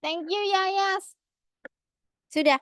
Thank you, Yayas. Sudah.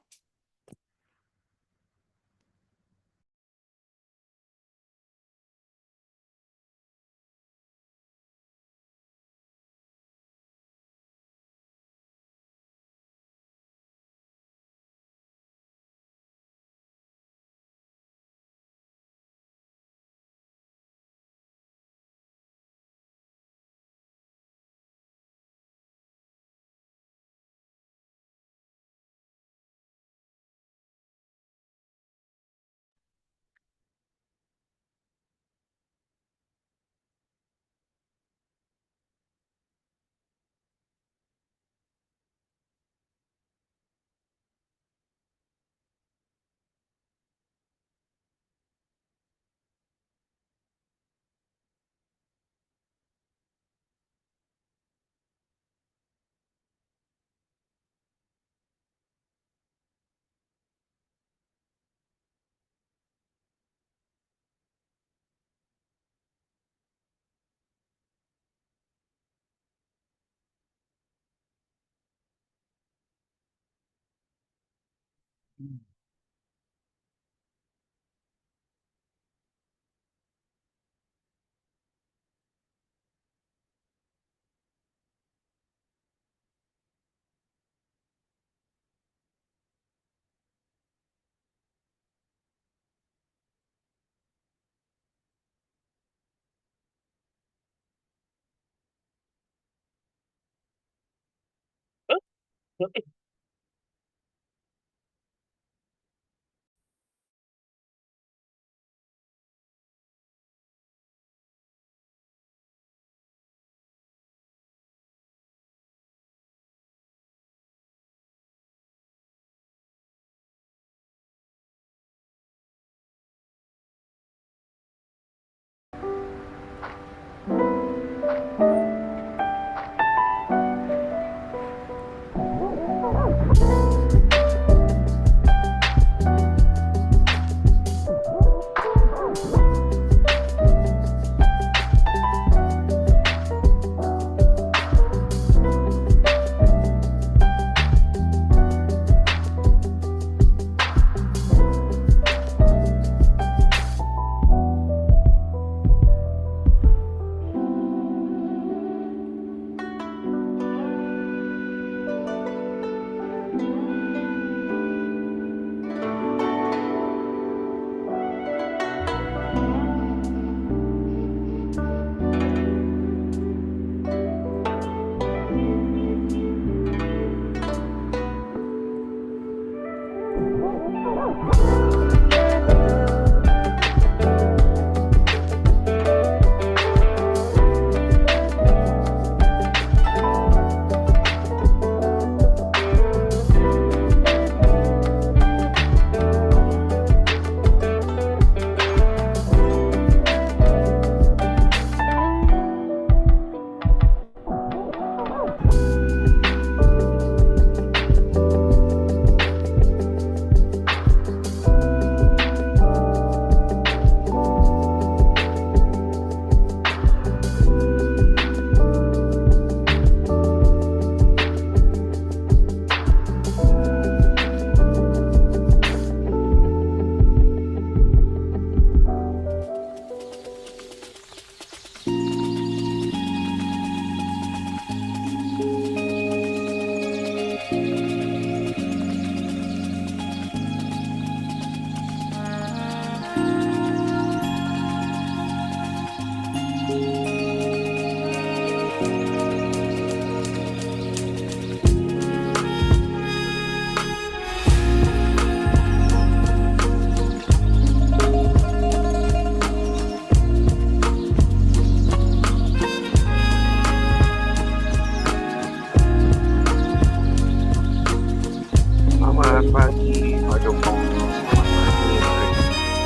Selamat pagi, Pak Joko. Selamat pagi, Pak Rey.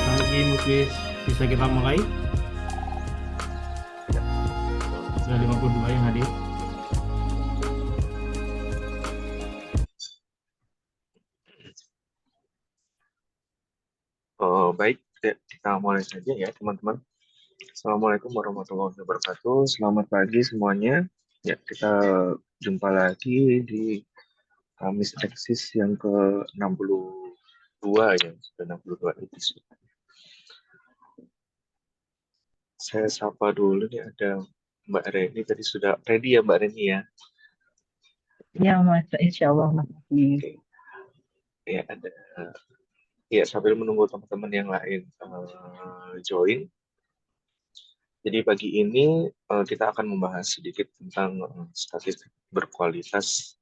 Pagi Muklis, bisa kita mulai? Sudah 52 yang hadir. Baik, kita mulai saja ya teman-teman. Assalamualaikum warahmatullahi wabarakatuh. Selamat pagi semuanya. Ya, kita jumpa lagi di Kamis Eksis yang ke-62 ya, sudah 62 episode. Saya sapa dulu nih, ada Mbak Reni, tadi sudah ready ya Mbak Reni ya? Ya, Mas, insya Allah, Mas. Oke. Ya, ada. Ya, sambil menunggu teman-teman yang lain join. Jadi pagi ini kita akan membahas sedikit tentang statistik berkualitas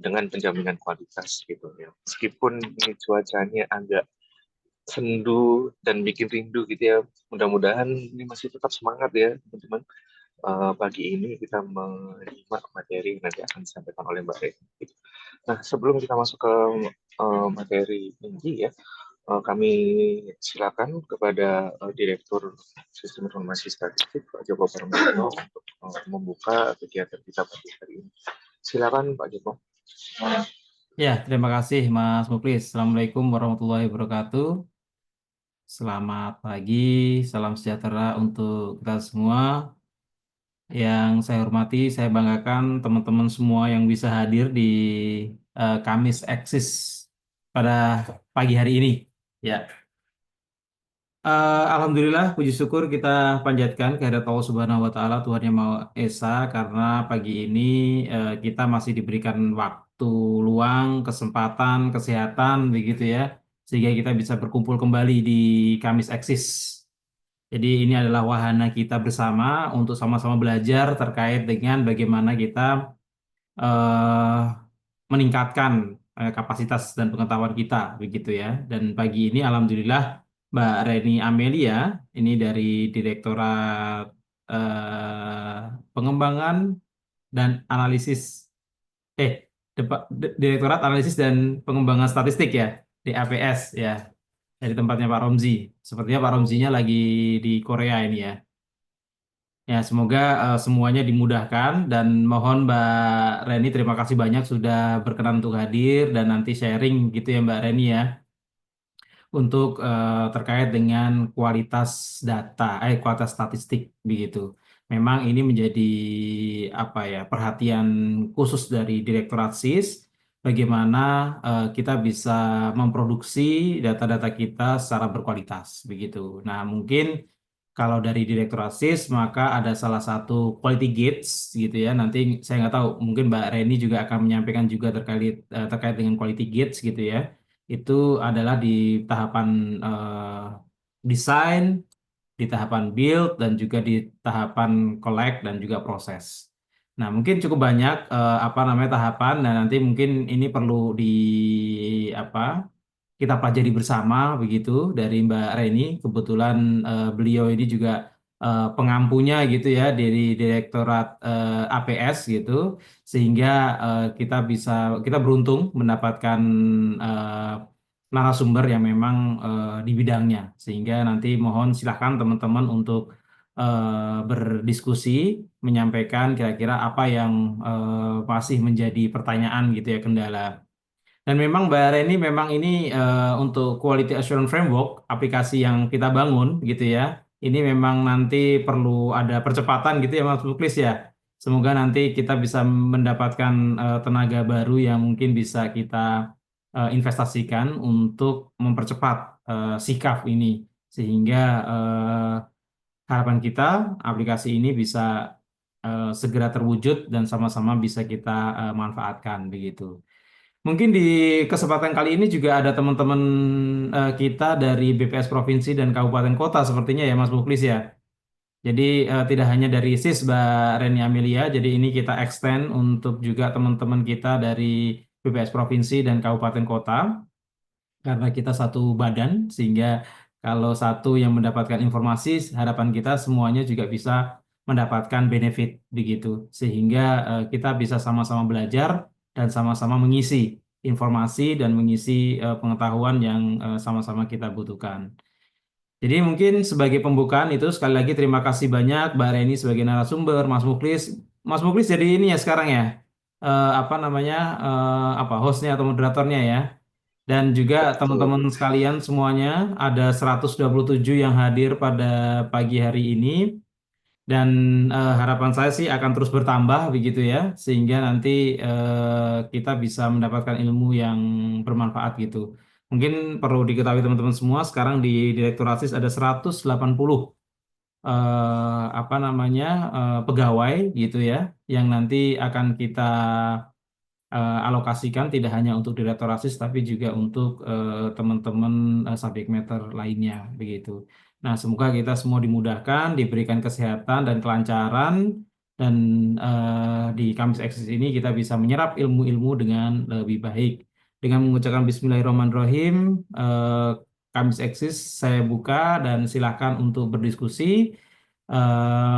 dengan penjaminan kualitas gitu ya. Meskipun ini cuacanya agak sendu dan bikin rindu gitu ya, mudah-mudahan ini masih tetap semangat ya teman-teman. Pagi ini kita menyimak materi yang nanti akan disampaikan oleh Mbak Reni. Nah, sebelum kita masuk ke materi inti ya, kami silakan kepada Direktur Sistem Informasi Statistik Pak Joko Parmanto untuk membuka kegiatan kita pagi hari ini. Silakan Pak Joko. Ya, terima kasih Mas Muklis. Assalamualaikum warahmatullahi wabarakatuh. Selamat pagi, salam sejahtera untuk kita semua. Yang saya hormati, saya banggakan teman-teman semua yang bisa hadir di Kamis Eksis pada pagi hari ini. Ya, Alhamdulillah, puji syukur kita panjatkan kehadirat Allah Subhanahu wa Ta'ala, Tuhan Yang Maha Esa, karena pagi ini kita masih diberikan waktu luang, kesempatan, kesehatan, begitu ya, sehingga kita bisa berkumpul kembali di Kamis Eksis. Jadi ini adalah wahana kita bersama untuk sama-sama belajar terkait dengan bagaimana kita meningkatkan kapasitas dan pengetahuan kita, begitu ya. Dan pagi ini alhamdulillah Mbak Reni Amelia ini dari Direktorat Pengembangan dan Analisis Direktorat Analisis dan Pengembangan Statistik ya, DAPS ya. Dari tempatnya Pak Romzi. Sepertinya Pak Romzinya lagi di Korea ini ya. Ya, semoga semuanya dimudahkan dan mohon Mbak Reni terima kasih banyak sudah berkenan untuk hadir dan nanti sharing gitu ya Mbak Reni ya untuk terkait dengan kualitas data, kualitas statistik begitu. Memang ini menjadi apa ya perhatian khusus dari Direktorat SIS bagaimana kita bisa memproduksi data-data kita secara berkualitas begitu. Nah, mungkin kalau dari Direktorat SIS maka ada salah satu quality gates gitu ya. Nanti saya nggak tahu, mungkin Mbak Reni juga akan menyampaikan juga terkait dengan quality gates gitu ya. Itu adalah di tahapan desain, di tahapan build, dan juga di tahapan collect dan juga proses. Nah, mungkin cukup banyak apa namanya tahapan, dan nanti mungkin ini perlu kita pelajari bersama begitu dari Mbak Reni. Kebetulan beliau ini juga pengampunya gitu ya dari Direktorat APS gitu, sehingga kita beruntung mendapatkan narasumber yang memang di bidangnya, sehingga nanti mohon silahkan teman-teman untuk berdiskusi, menyampaikan kira-kira apa yang masih menjadi pertanyaan gitu ya, kendala. Dan memang Mbak Reni memang ini untuk Quality Assurance Framework, aplikasi yang kita bangun gitu ya, ini memang nanti perlu ada percepatan gitu ya Mas Muklis ya. Semoga nanti kita bisa mendapatkan tenaga baru yang mungkin bisa kita investasikan untuk mempercepat sikaf ini. Sehingga harapan kita aplikasi ini bisa segera terwujud dan sama-sama bisa kita manfaatkan begitu. Mungkin di kesempatan kali ini juga ada teman-teman kita dari BPS Provinsi dan Kabupaten Kota sepertinya ya Mas Muklis ya. Jadi tidak hanya dari SIS Mbak Reni Amelia, jadi ini kita extend untuk juga teman-teman kita dari BPS Provinsi dan Kabupaten Kota. Karena kita satu badan, sehingga kalau satu yang mendapatkan informasi, harapan kita semuanya juga bisa mendapatkan benefit begitu. Sehingga kita bisa sama-sama belajar dan sama-sama mengisi informasi dan mengisi pengetahuan yang sama-sama kita butuhkan. Jadi mungkin sebagai pembukaan itu sekali lagi terima kasih banyak Mbak Reni sebagai narasumber, Mas Muklis. Mas Muklis jadi ini ya sekarang ya, hostnya atau moderatornya ya. Dan juga teman-teman sekalian semuanya ada 127 yang hadir pada pagi hari ini. Dan harapan saya sih akan terus bertambah begitu ya, sehingga nanti kita bisa mendapatkan ilmu yang bermanfaat gitu. Mungkin perlu diketahui teman-teman semua, sekarang di Direktorat SIS ada 180 apa namanya pegawai gitu ya, yang nanti akan kita alokasikan tidak hanya untuk Direktorat SIS tapi juga untuk teman-teman subject matter lainnya begitu. Nah, semoga kita semua dimudahkan, diberikan kesehatan dan kelancaran, dan di Kamis Eksis ini kita bisa menyerap ilmu-ilmu dengan lebih baik. Dengan mengucapkan Bismillahirrahmanirrahim, Kamis Eksis saya buka dan silakan untuk berdiskusi.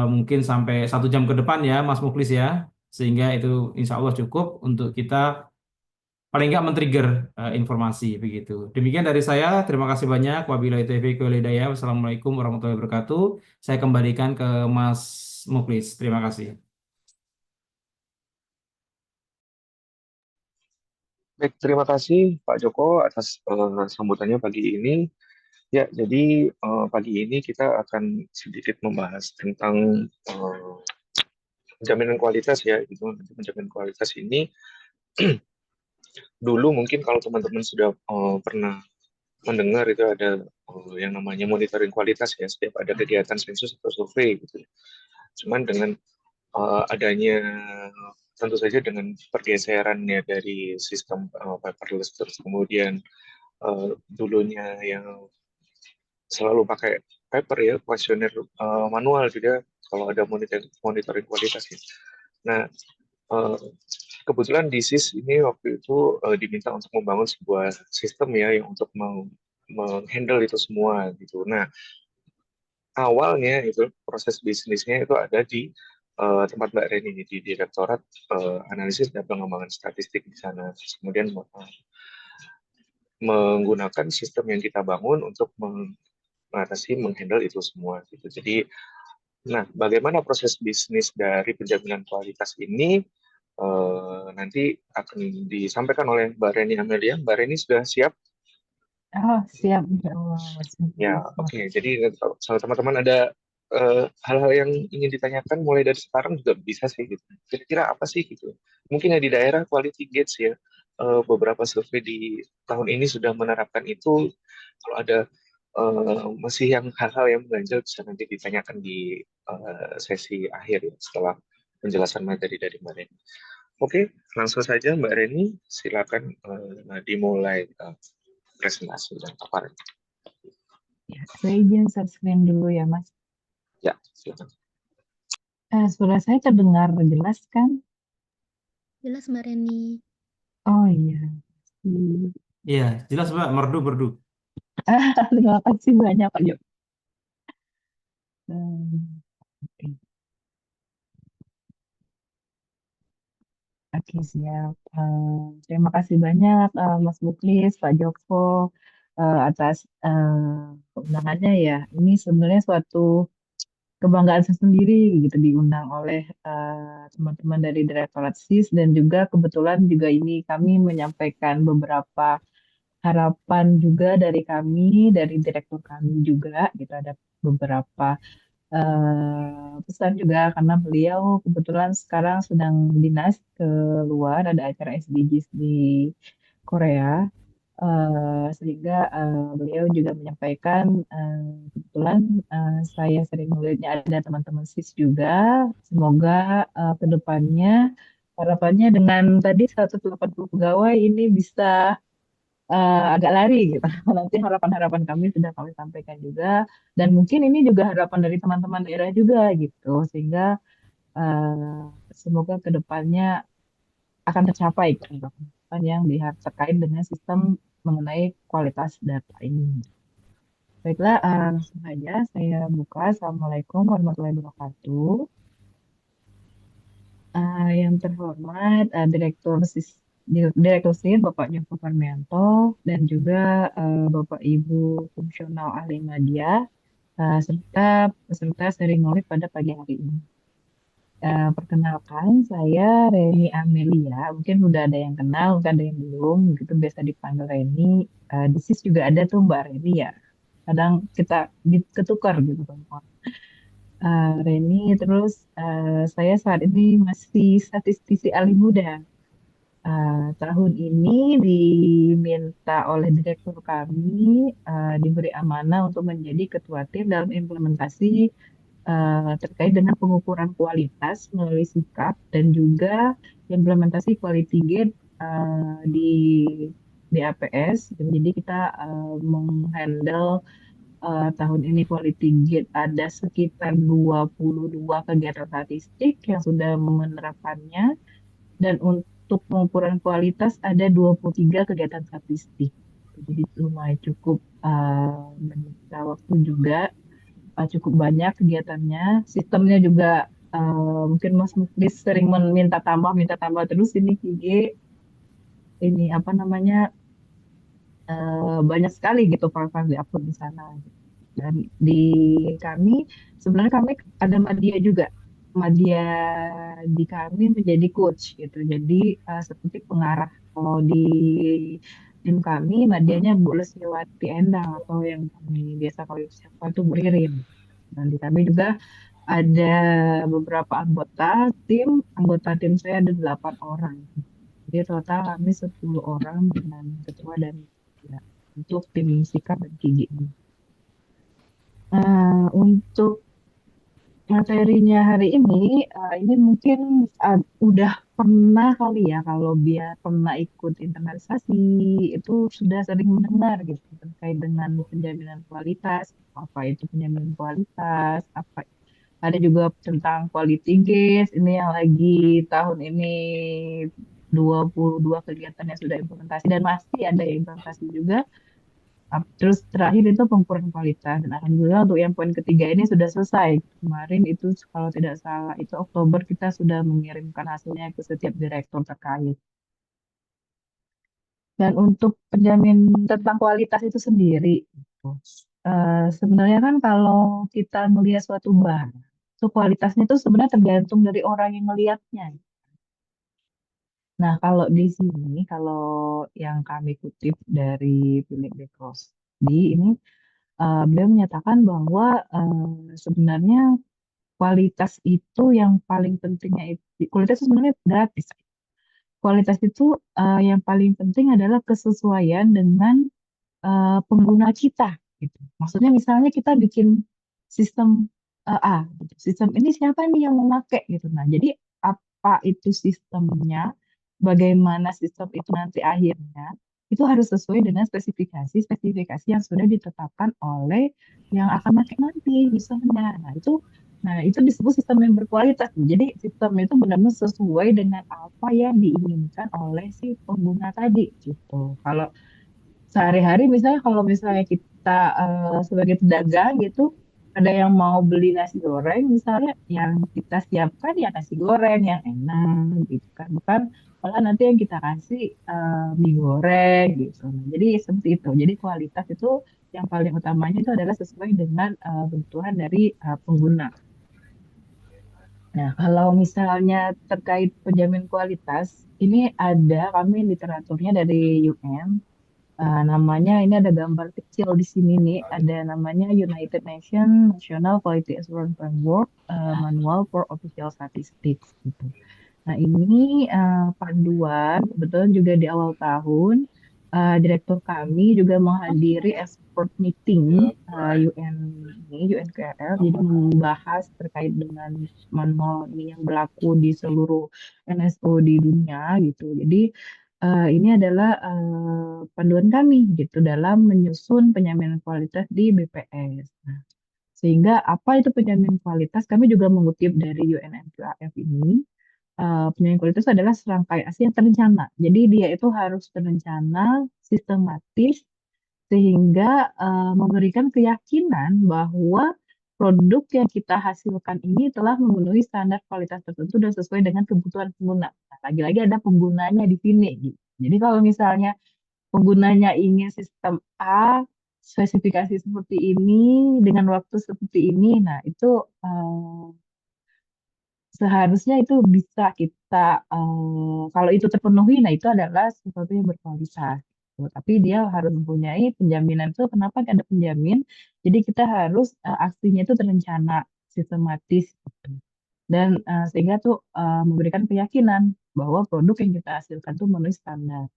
Mungkin sampai 1 jam ke depan ya, Mas Muklis ya, sehingga itu insya Allah cukup untuk kita paling nggak men-trigger informasi begitu. Demikian dari saya, terima kasih banyak. Wabillahi taufiq wal hidayah. Wassalamualaikum warahmatullahi wabarakatuh. Saya kembalikan ke Mas Muklis. Terima kasih. Baik, terima kasih Pak Joko atas sambutannya pagi ini. Ya, jadi pagi ini kita akan sedikit membahas tentang penjaminan kualitas ya. Itu penjaminan kualitas ini dulu mungkin kalau teman-teman sudah pernah mendengar itu ada yang namanya monitoring kualitas ya, setiap ada kegiatan sensus atau survei gitu. Cuman dengan adanya tentu saja dengan pergeserannya dari sistem paperless, terus kemudian dulunya yang selalu pakai paper ya, kuesioner manual juga kalau ada monitoring kualitas ya. Nah, kebetulan di SIS ini waktu itu diminta untuk membangun sebuah sistem ya yang untuk menghandle itu semua gitu. Nah, awalnya itu proses bisnisnya itu ada di tempat Mbak Reni di Direktorat Analisis dan Pengembangan Statistik di sana. Terus kemudian menggunakan sistem yang kita bangun untuk mengatasi, menghandle itu semua gitu. Jadi, nah, bagaimana proses bisnis dari penjaminan kualitas ini nanti akan disampaikan oleh Mbak Reni Amelia. Mbak Reni sudah siap? Oh, siap, insya Allah, Mas Ya, Muklis. oke. Jadi kalau teman-teman ada hal-hal yang ingin ditanyakan mulai dari sekarang juga bisa sih gitu. Kira-kira apa sih gitu? Mungkin ya di daerah Quality Gates ya, beberapa survei di tahun ini sudah menerapkan itu. Kalau ada masih yang hal-hal yang mengganjal bisa nanti ditanyakan di sesi akhir ya, setelah penjelasan materi dari Mbak Reni. Oke, langsung saja Mbak Reni, silakan dimulai presentasi dan paparan. Ya, saya izin share screen dulu ya, Mas. Ya, silakan. Suara saya terdengar jelas kan? Jelas Mbak Reni. Oh iya. Iya, jelas Mbak, merdu. Terima kasih banyak Pak Jo. Oke. Oke, siap. Terima kasih banyak Mas Muklis, Pak Joko atas keundangannya ya. Ini sebenarnya suatu kebanggaan sendiri gitu diundang oleh teman-teman dari Direktorat SIS, dan juga kebetulan juga ini kami menyampaikan beberapa harapan juga dari kami, dari direktur kami juga gitu. Ada beberapa pesan juga karena beliau kebetulan sekarang sedang dinas ke luar, ada acara SDGs di Korea. Sehingga beliau juga menyampaikan kebetulan saya sering melihatnya ada teman-teman SIS juga, semoga ke depannya harapannya dengan tadi 180 pegawai ini bisa agak lari gitu. Nanti harapan-harapan kami sudah kami sampaikan juga, dan mungkin ini juga harapan dari teman-teman daerah juga gitu, sehingga semoga ke depannya akan tercapai harapan yang terkait dengan sistem mengenai kualitas data ini. Baiklah, langsung saja saya buka. Assalamualaikum warahmatullahi wabarakatuh. Yang terhormat Direktur SIS Bapak Joko Farmianto, dan juga Bapak Ibu fungsional ahli media serta peserta sharing knowledge pada pagi hari ini. Perkenalkan, saya Reni Amelia. Mungkin sudah ada yang kenal, mungkin ada yang belum. Gitu biasa dipanggil Reni. Di SIS juga ada tuh Mbak Reni ya. Kadang kita ketukar gitu teman-teman. Reni, terus saya saat ini masih statistisi alih muda. Tahun ini diminta oleh direktur kami diberi amanah untuk menjadi ketua tim dalam implementasi terkait dengan pengukuran kualitas melalui sikap dan juga implementasi quality gate di APS. Jadi kita menghandle tahun ini quality gate ada sekitar 22 kegiatan statistik yang sudah menerapkannya dan untuk pengukuran kualitas ada 23 kegiatan statistik. Jadi lumayan cukup menyita waktu juga, cukup banyak kegiatannya. Sistemnya juga mungkin Mas Muklis sering minta tambah terus ini KG ini apa namanya banyak sekali gitu file-file di-upload di sana. Dan di kami sebenarnya kami ada Madia juga. Madia di kami menjadi coach gitu. Jadi seperti pengarah. Kalau di tim kami Madianya Bu Lesmiwati Endang atau yang kami biasa kalau siapa itu Bu Ririn. Dan di kami juga ada beberapa anggota tim saya ada 8 orang. Jadi total kami 10 orang dengan ketua dan ya, untuk tim sikap dan gigi ini. Untuk materinya hari ini mungkin udah pernah kali ya kalau dia pernah ikut internalisasi itu sudah sering mendengar gitu terkait dengan penjaminan kualitas, apa itu penjaminan kualitas, apa ada juga tentang quality gaze ini yang lagi tahun ini 22 kegiatan yang sudah implementasi dan masih ada yang implementasi juga. Terus terakhir itu pengukuran kualitas dan alhamdulillah untuk yang poin ketiga ini sudah selesai. Kemarin itu kalau tidak salah itu Oktober kita sudah mengirimkan hasilnya ke setiap direktur terkait. Dan untuk penjamin tentang kualitas itu sendiri, gitu. Sebenarnya kan kalau kita melihat suatu bahan, itu kualitasnya itu sebenarnya tergantung dari orang yang melihatnya. Nah, kalau di sini, kalau yang kami kutip dari Philip de Crosby ini, beliau menyatakan bahwa sebenarnya kualitas itu yang paling pentingnya kualitas itu sebenarnya gratis. Kualitas itu yang paling penting adalah kesesuaian dengan pengguna kita. Gitu. Maksudnya misalnya kita bikin sistem A, gitu. Sistem ini siapa nih yang memakai gitu. Nah, jadi apa itu sistemnya, bagaimana sistem itu nanti akhirnya itu harus sesuai dengan spesifikasi yang sudah ditetapkan oleh yang akan pakai nanti misalnya. Nah, itu disebut sistem yang berkualitas. Jadi sistem itu benar-benar sesuai dengan apa yang diinginkan oleh si pengguna tadi gitu. Kalau sehari-hari misalnya kalau misalnya kita sebagai pedagang gitu ada yang mau beli nasi goreng misalnya yang kita siapkan ya nasi goreng yang enak gitu kan bukan malah nanti yang kita kasih mie goreng gitu. Nah, jadi seperti itu. Jadi kualitas itu yang paling utamanya itu adalah sesuai dengan kebutuhan dari pengguna. Nah, kalau misalnya terkait penjamin kualitas, ini ada kami literaturnya dari UN. Namanya ini ada gambar kecil di sini nih, ada namanya United Nations National Quality Assurance Framework Manual for Official Statistics gitu. Nah, ini panduan kebetulan juga di awal tahun direktur kami juga menghadiri expert meeting UN ini UNKRL jadi membahas terkait dengan manual ini yang berlaku di seluruh NSO di dunia gitu. Jadi ini adalah panduan kami gitu dalam menyusun penjaminan kualitas di BPS. Nah, sehingga apa itu penjaminan kualitas? Kami juga mengutip dari UNNQAF ini. Penilaian kualitas adalah serangkaian aksi yang terencana. Jadi dia itu harus terencana, sistematis, sehingga memberikan keyakinan bahwa produk yang kita hasilkan ini telah memenuhi standar kualitas tertentu dan sesuai dengan kebutuhan pengguna. Nah, lagi-lagi ada penggunanya di sini. Gitu. Jadi kalau misalnya penggunanya ingin sistem A, spesifikasi seperti ini, dengan waktu seperti ini, nah itu seharusnya itu bisa kita kalau itu terpenuhi, nah itu adalah sesuatu yang berkualitas. Gitu. Tapi dia harus mempunyai penjaminan itu. Kenapa ada penjamin? Jadi kita harus aksinya itu terencana sistematis gitu. Dan sehingga tuh memberikan keyakinan bahwa produk yang kita hasilkan tuh memenuhi standar.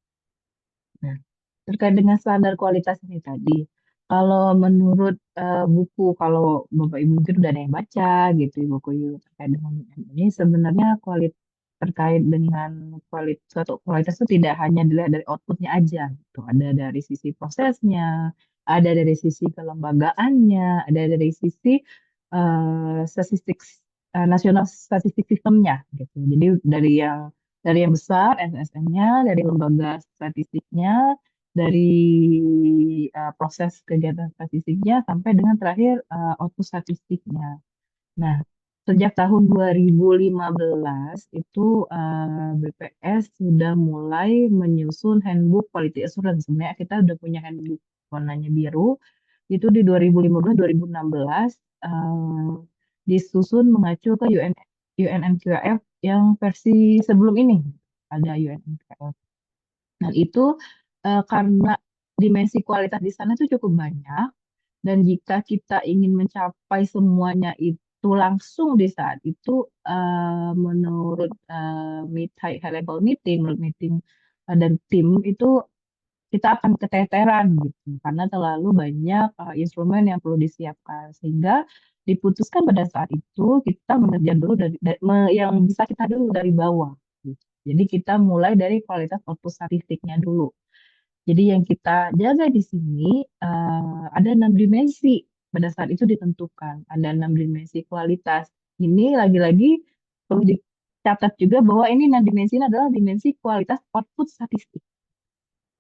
Nah, terkait dengan standar kualitas ini tadi, kalau menurut buku, kalau Bapak Ibu mungkin udah ada yang baca gitu, buku terkait dengan ini sebenarnya terkait dengan suatu kualitas itu tidak hanya dilihat dari outputnya aja, gitu. Ada dari sisi prosesnya, ada dari sisi kelembagaannya, ada dari sisi statistik nasional statistik sistemnya, gitu. Jadi dari yang besar SSN-nya, dari lembaga statistiknya, dari proses kegiatan statistiknya, sampai dengan terakhir output statistiknya. Nah, sejak tahun 2015 itu BPS sudah mulai menyusun handbook quality assurance. Sebenarnya kita udah punya handbook warnanya biru. Itu di 2015-2016 disusun mengacu ke UNNQF yang versi sebelum ini. Ada UNNQF. Dan itu karena dimensi kualitas di sana itu cukup banyak, dan jika kita ingin mencapai semuanya itu langsung di saat itu, menurut high level meeting, menurut meeting dan tim itu kita akan keteteran gitu karena terlalu banyak instrumen yang perlu disiapkan, sehingga diputuskan pada saat itu kita mengerjakan dulu yang bisa kita dulu dari bawah gitu. Jadi kita mulai dari kualitas output statistiknya dulu. Jadi yang kita jaga di sini ada 6 dimensi pada saat itu ditentukan. Ada 6 dimensi kualitas. Ini lagi-lagi perlu dicatat juga bahwa ini 6 dimensi ini adalah dimensi kualitas output statistik.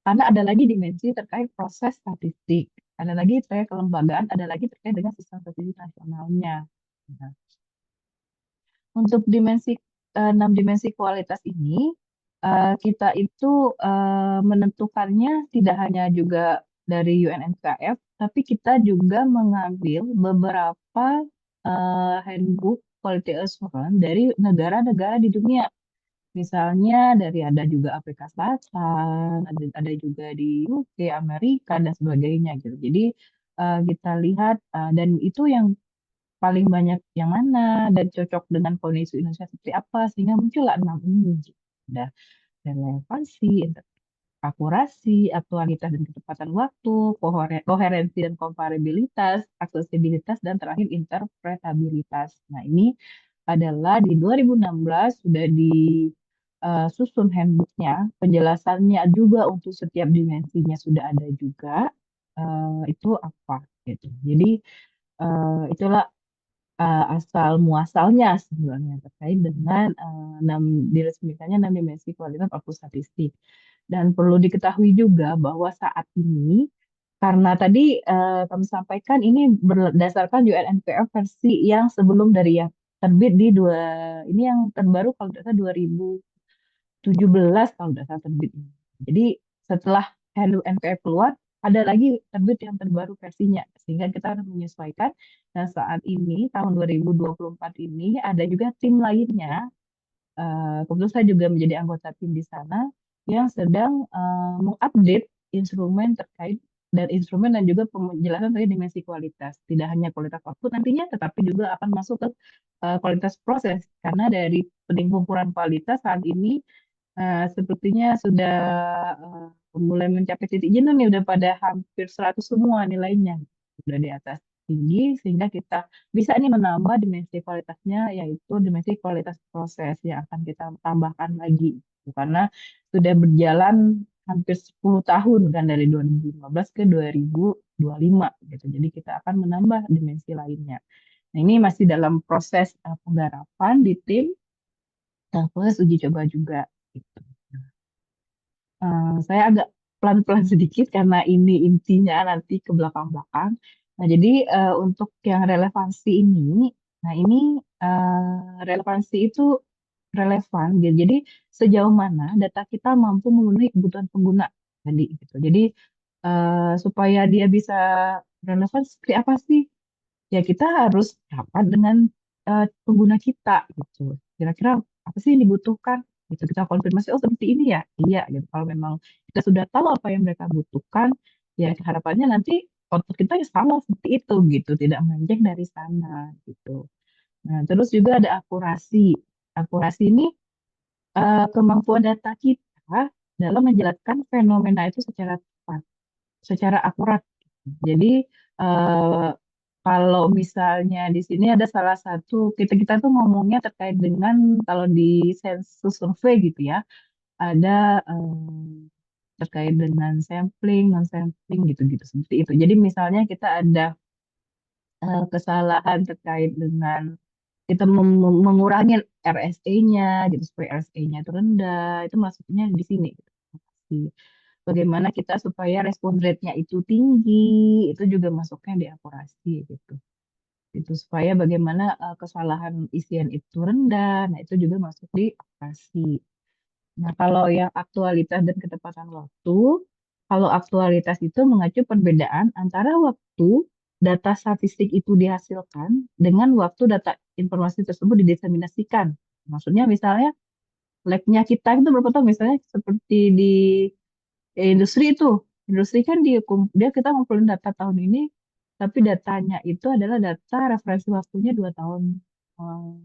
Karena ada lagi dimensi terkait proses statistik. Ada lagi terkait kelembagaan, ada lagi terkait dengan sistem statistik nasionalnya. Nah, untuk 6 dimensi kualitas ini, kita itu menentukannya tidak hanya juga dari UNNKF, tapi kita juga mengambil beberapa handbook quality assurance dari negara-negara di dunia. Misalnya ada juga Afrika Selatan, ada juga di UK, Amerika, dan sebagainya gitu. Jadi kita lihat dan itu yang paling banyak yang mana dan cocok dengan kondisi Indonesia seperti apa, sehingga muncullah 6 ini. Gitu. Ada relevansi, akurasi, aktualitas dan ketepatan waktu, koherensi dan komparabilitas, aksesibilitas, dan terakhir interpretabilitas. Nah, ini adalah di 2016 sudah disusun handbooknya, penjelasannya juga untuk setiap dimensinya sudah ada juga, itu apa gitu. Jadi itulah asal muasalnya sebenarnya terkait dengan diresmikannya 6 dimensi kualitas output statistik. Dan perlu diketahui juga bahwa saat ini, karena tadi kami sampaikan ini berdasarkan UNNPF versi yang sebelum dari yang terbit ini yang terbaru kalau tidak salah 2017 kalau tidak salah terbit. Jadi setelah UNNPF keluar, ada lagi terbit yang terbaru versinya, sehingga kita harus menyesuaikan. Dan saat ini tahun 2024 ini ada juga tim lainnya, kebetulan saya juga menjadi anggota tim di sana yang sedang mengupdate instrumen terkait dan juga penjelasan terkait dimensi kualitas. Tidak hanya kualitas output nantinya, tetapi juga akan masuk ke kualitas proses, karena dari pengukuran kualitas saat ini sepertinya sudah mulai mencapai titik jenuh nih, udah pada hampir 100 semua nilainya, udah di atas tinggi, sehingga kita bisa nih menambah dimensi kualitasnya, yaitu dimensi kualitas proses yang akan kita tambahkan lagi. Karena sudah berjalan hampir 10 tahun kan dari 2015 ke 2025 gitu. Jadi kita akan menambah dimensi lainnya. Nah, ini masih dalam proses penggarapan di tim dan proses uji coba juga gitu. Saya agak pelan-pelan sedikit karena ini intinya nanti ke belakang-belakang. Nah, jadi untuk yang relevansi ini, nah ini relevansi itu relevan, gitu. Jadi sejauh mana data kita mampu memenuhi kebutuhan pengguna tadi gitu. Jadi supaya dia bisa relevan seperti apa sih? Ya kita harus rapat dengan pengguna kita gitu. Kira-kira apa sih yang dibutuhkan? Gitu kita konfirmasi, oh seperti ini ya, iya gitu. Kalau memang kita sudah tahu apa yang mereka butuhkan, ya harapannya nanti output kita ya sama seperti itu gitu, tidak melenceng dari sana gitu. Nah, terus juga ada akurasi. Akurasi ini kemampuan data kita dalam menjelaskan fenomena itu secara tepat, secara akurat. Jadi eh, kalau misalnya di sini ada salah satu kita tuh ngomongnya terkait dengan kalau di sensus survei gitu ya, ada terkait dengan sampling, non sampling gitu-gitu seperti itu. Jadi misalnya kita ada kesalahan terkait dengan kita mengurangi RSE-nya gitu supaya RSE-nya itu rendah, itu masuknya di sini gitu. Bagaimana kita supaya respon rate-nya itu tinggi, itu juga masuknya di akurasi gitu. Itu supaya bagaimana kesalahan isian itu rendah, nah itu juga masuk di akurasi. Nah, kalau yang aktualitas dan ketepatan waktu, kalau aktualitas itu mengacu perbedaan antara waktu data statistik itu dihasilkan dengan waktu data informasi tersebut didiseminasikan. Maksudnya misalnya lag-nya kita itu berapa tahun, misalnya seperti di industri itu. Industri kan dia kita ngumpulin data tahun ini, tapi datanya itu adalah data referensi waktunya 2 tahun eh,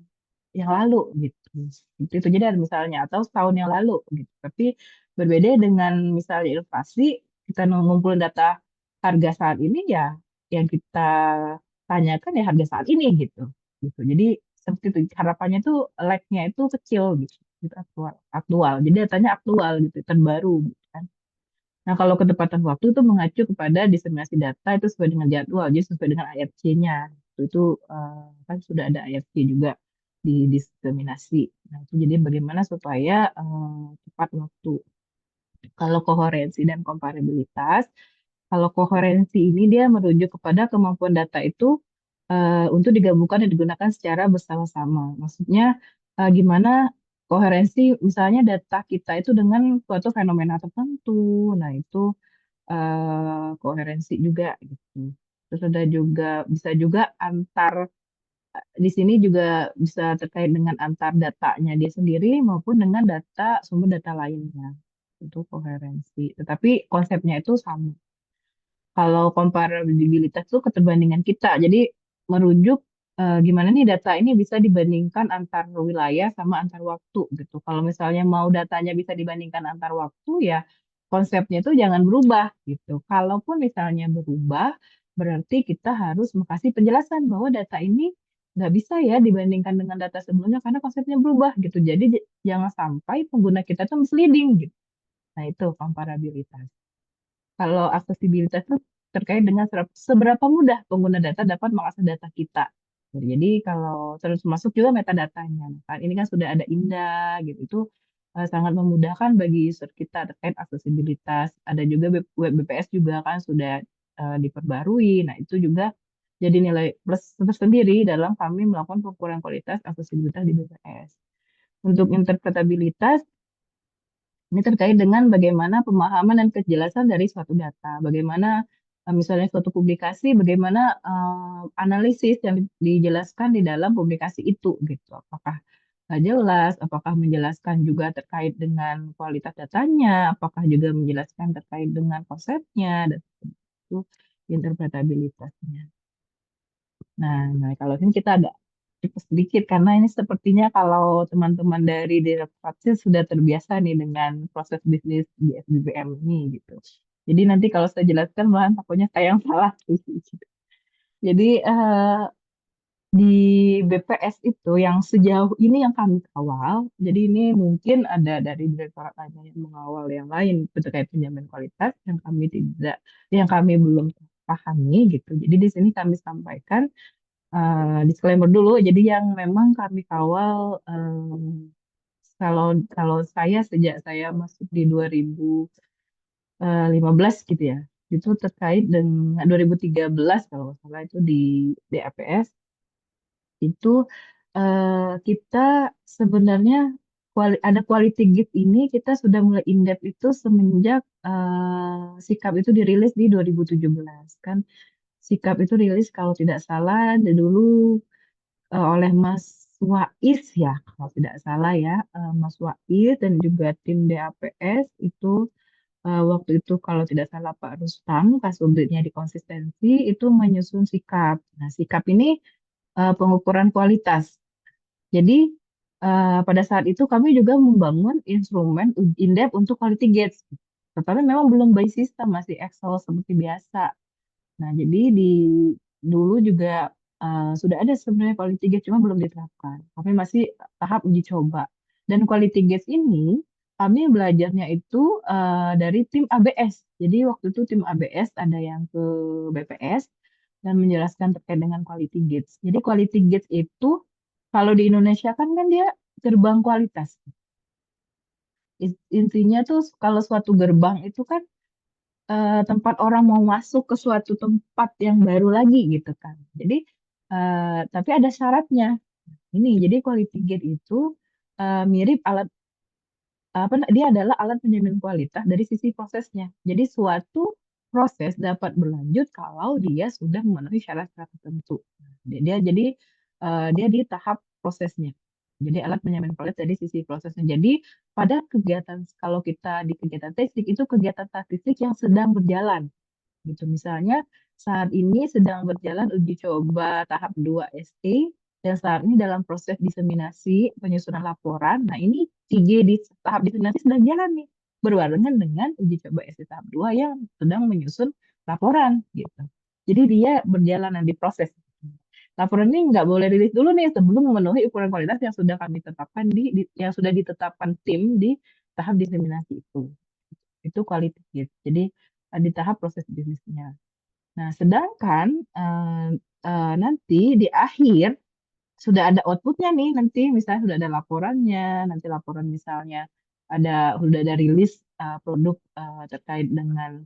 yang lalu gitu. Itu jadi ada misalnya atau setahun yang lalu gitu. Tapi berbeda dengan misalnya inflasi, kita ngumpulin data harga saat ini ya yang kita tanyakan ya harga saat ini gitu. Gitu. Jadi seperti itu harapannya tuh lag-nya itu kecil gitu. Gitu aktual, aktual. Jadi datanya aktual gitu, terbaru gitu kan. Nah, kalau ketepatan waktu itu mengacu kepada diseminasi data itu sesuai dengan jadwal, jadi sesuai dengan IRC-nya. Itu kan sudah ada IRC juga di diseminasi. Nah, itu jadi bagaimana supaya tepat waktu. Kalau koherensi dan komparabilitas, kalau koherensi ini dia merujuk kepada kemampuan data itu untuk digabungkan dan digunakan secara bersama-sama. Maksudnya gimana koherensi misalnya data kita itu dengan suatu fenomena tertentu. Nah, itu koherensi juga gitu. Terus ada juga bisa juga antar di sini juga bisa terkait dengan antar datanya dia sendiri maupun dengan data sumber data lainnya. Itu koherensi. Tetapi konsepnya itu sama. Kalau komparabilitas itu keterbandingan kita. Jadi merujuk gimana nih data ini bisa dibandingkan antar wilayah sama antar waktu gitu. Kalau misalnya mau datanya bisa dibandingkan antar waktu ya konsepnya itu jangan berubah gitu. Kalaupun misalnya berubah berarti kita harus kasih penjelasan bahwa data ini nggak bisa ya dibandingkan dengan data sebelumnya karena konsepnya berubah gitu. Jadi jangan sampai pengguna kita tuh misleading gitu. Nah itu komparabilitas. Kalau aksesibilitas itu terkait dengan seberapa mudah pengguna data dapat mengakses data kita. Jadi kalau terus masuk juga metadatanya. Kan ini kan sudah ada Indah gitu. Itu sangat memudahkan bagi user kita terkait aksesibilitas. Ada juga web BPS juga kan sudah diperbarui. Nah, itu juga jadi nilai plus tersendiri dalam kami melakukan pengukuran kualitas aksesibilitas di BPS. Untuk interpretabilitas ini terkait dengan bagaimana pemahaman dan kejelasan dari suatu data, bagaimana misalnya suatu publikasi, bagaimana analisis yang dijelaskan di dalam publikasi itu, gitu. Apakah jelas, apakah menjelaskan juga terkait dengan kualitas datanya, apakah juga menjelaskan terkait dengan konsepnya, dan itu interpretabilitasnya. Nah, kalau ini kita agak cepat sedikit karena ini sepertinya kalau teman-teman dari Direktorat sudah terbiasa nih dengan proses bisnis di SBBM ini gitu. Jadi nanti kalau saya jelaskan malahan takutnya kayak yang salah gitu. Jadi di BPS itu yang sejauh ini yang kami kawal, jadi ini mungkin ada dari Direktorat lain yang mengawal yang lain terkait penjamin kualitas yang kami tidak, yang kami belum pahami gitu. Jadi di sini kami sampaikan disclaimer dulu. Jadi yang memang kami kawal kalau kalau saya sejak saya masuk di 2015 gitu ya. Itu terkait dengan 2013 kalau nggak salah itu di DAPS itu kita sebenarnya ada quality gap ini kita sudah mulai in-depth itu semenjak sikap itu dirilis di 2017 kan. Sikap itu rilis kalau tidak salah dulu oleh Mas Wais ya, kalau tidak salah ya, Mas Wais dan juga tim DAPS itu waktu itu kalau tidak salah Pak Rustam, Kasubditnya di konsistensi itu menyusun sikap. Nah, sikap ini pengukuran kualitas. Jadi pada saat itu kami juga membangun instrumen in-depth untuk quality gates. Tetapi memang belum by system, masih Excel seperti biasa. Nah, jadi dulu juga sudah ada sebenarnya quality gate, cuma belum diterapkan. Kami masih tahap uji coba. Dan quality gates ini kami belajarnya itu dari tim ABS. Jadi waktu itu tim ABS ada yang ke BPS dan menjelaskan terkait dengan quality gates. Jadi quality gates itu kalau di Indonesia kan dia gerbang kualitas. Intinya tuh kalau suatu gerbang itu kan tempat orang mau masuk ke suatu tempat yang baru lagi gitu kan. Jadi tapi ada syaratnya. Ini jadi quality gate itu mirip alat apa dia adalah alat penjamin kualitas dari sisi prosesnya. Jadi suatu proses dapat berlanjut kalau dia sudah memenuhi syarat-syarat tertentu. Jadi dia di tahap prosesnya. Jadi alat penjamin kualitas dari sisi prosesnya. Jadi pada kegiatan kalau kita di kegiatan teknik itu kegiatan statistik yang sedang berjalan gitu. Misalnya saat ini sedang berjalan uji coba tahap 2 SE dan saat ini dalam proses diseminasi penyusunan laporan. Nah, ini 3 di tahap diseminasi sedang jalan nih berbarengan dengan uji coba SE tahap 2 yang sedang menyusun laporan gitu. Jadi dia berjalan di proses. Laporan ini nggak boleh rilis dulu nih sebelum memenuhi ukuran kualitas yang sudah kami tetapkan yang sudah ditetapkan tim di tahap diseminasi itu. Itu quality gate. Jadi di tahap proses bisnisnya. Nah, sedangkan nanti di akhir sudah ada outputnya nih, nanti misalnya sudah ada laporannya, nanti laporan misalnya sudah ada rilis produk terkait dengan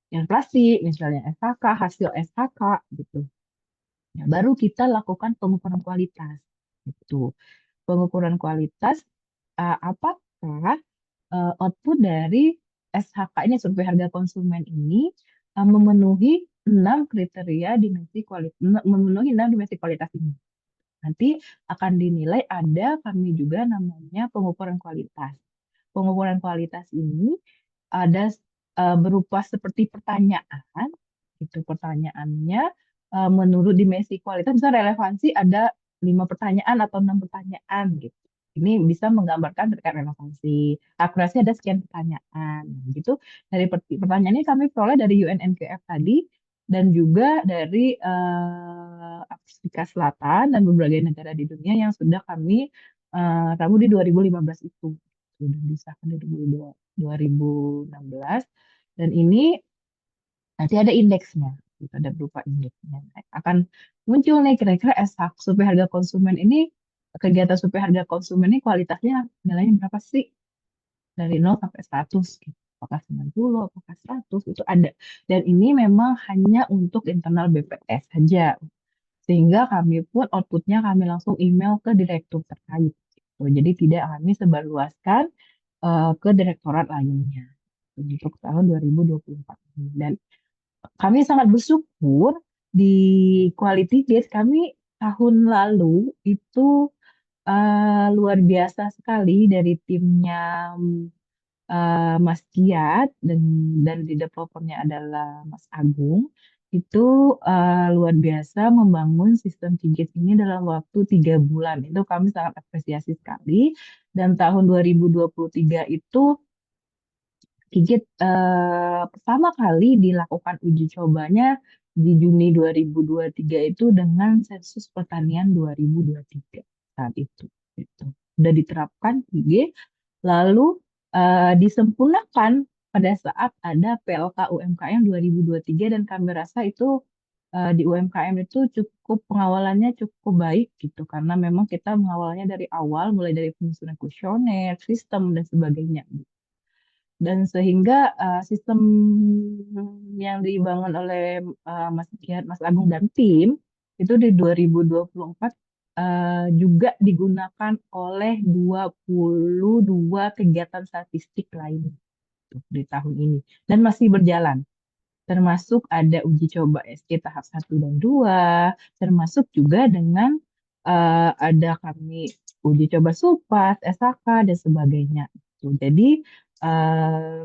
inflasi, misalnya SHK, hasil SHK gitu. Nah, baru kita lakukan pengukuran kualitas. Gitu. Pengukuran kualitas apakah output dari SHK ini, survei harga konsumen ini memenuhi 6 kriteria dimensi kualitas, memenuhi 6 dimensi kualitas ini. Nanti akan dinilai kami juga namanya pengukuran kualitas. Pengukuran kualitas ini ada berupa seperti pertanyaan, itu pertanyaannya menurut dimensi kualitas, misalnya relevansi ada 5 pertanyaan atau 6 pertanyaan gitu. Ini bisa menggambarkan terkait relevansi. Akurasi ada sekian pertanyaan. Gitu. Dari pertanyaan ini kami peroleh dari UNNQF tadi dan juga dari Afrika Selatan dan berbagai negara di dunia yang sudah kami ramu di 2015 itu. Sudah disahkan di 2016. Dan ini nanti ada indeksnya. Gitu, ada berupa indeksnya. Akan muncul nih kira-kira survei harga konsumen ini, kegiatan survei harga konsumen ini kualitasnya nilainya berapa sih? Dari 0 sampai 100 gitu. Apakah 90, apakah 100, itu ada. Dan ini memang hanya untuk internal BPS saja. Sehingga kami pun outputnya kami langsung email ke direktur terkait. Gitu. Jadi tidak kami sebarluaskan ke direktorat lainnya untuk tahun 2024 ini. Dan kami sangat bersyukur di Quality Gate kami tahun lalu itu luar biasa sekali dari timnya Mas Kiat dan di developernya adalah Mas Agung itu luar biasa membangun sistem Gate ini dalam waktu 3 bulan. Itu kami sangat apresiasi sekali. Dan tahun 2023 itu Gigit pertama kali dilakukan uji cobanya di Juni 2023 itu dengan sensus pertanian 2023 saat itu. Gitu. Sudah diterapkan IG, lalu disempurnakan pada saat ada PLK UMKM 2023 dan kami rasa itu di UMKM itu cukup pengawalannya cukup baik gitu karena memang kita mengawalnya dari awal mulai dari penyusunan kuesioner, sistem dan sebagainya. Dan sehingga sistem yang dibangun oleh Mas Kiat, Mas Agung dan tim itu di 2024 juga digunakan oleh 22 kegiatan statistik lain di tahun ini dan masih berjalan. Termasuk ada uji coba SK tahap 1 dan 2, termasuk juga dengan ada kami uji coba SUPAS, SHK, dan sebagainya. Jadi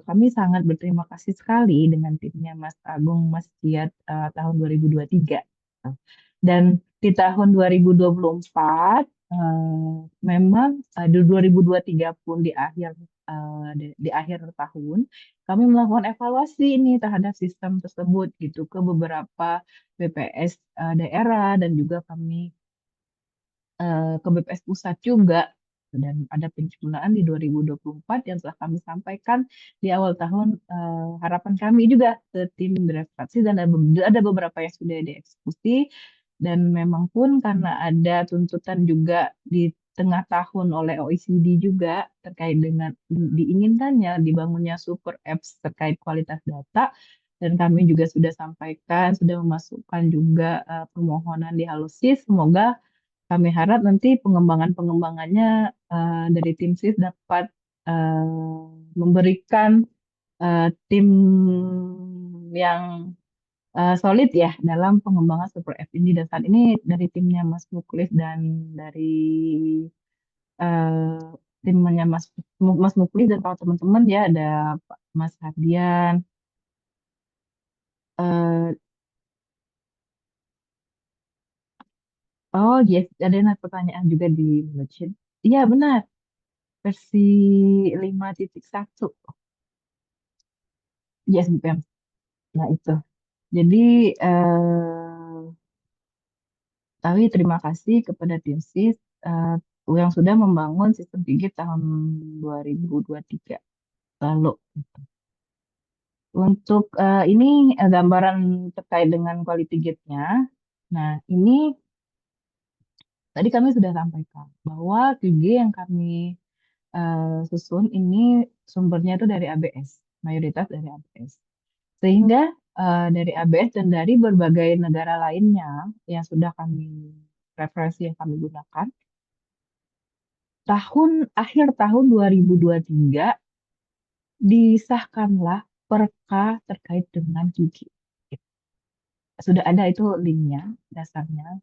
kami sangat berterima kasih sekali dengan timnya Mas Agung, Mas Kiat tahun 2023. Dan di tahun 2024 memang di 2023 pun di akhir tahun kami melakukan evaluasi ini terhadap sistem tersebut gitu ke beberapa BPS daerah dan juga kami ke BPS pusat juga. Dan ada penyempurnaan di 2024 yang telah kami sampaikan di awal tahun. Harapan kami juga ke tim birokrasi dan ada beberapa yang sudah dieksekusi. Dan memang pun karena ada tuntutan juga di tengah tahun oleh OECD juga terkait dengan diinginkannya dibangunnya super apps terkait kualitas data. Dan kami juga sudah sampaikan, sudah memasukkan juga permohonan di Halusis. Semoga kami harap nanti pengembangannya dari tim SIS dapat memberikan tim yang solid ya dalam pengembangan super app ini. Dan saat ini dari timnya Mas Muklis dan dari eh, timnya Mas Muklis dan kalau teman-teman ya ada Pak Mas Hardian. eh, oh yes, ada pertanyaan juga di chat. Iya benar, versi 5.1. Yes, BPM. Nah, itu. Jadi, kami terima kasih kepada tim SIS yang sudah membangun sistem gigit tahun 2023 lalu. Untuk ini gambaran terkait dengan quality gate-nya. Nah, ini tadi kami sudah sampaikan bahwa QG yang kami susun ini sumbernya itu dari ABS, mayoritas dari ABS. Sehingga dari ABS dan dari berbagai negara lainnya yang sudah kami referensi yang kami gunakan, akhir tahun 2023 disahkanlah perka terkait dengan gigi. Sudah ada itu linknya, dasarnya,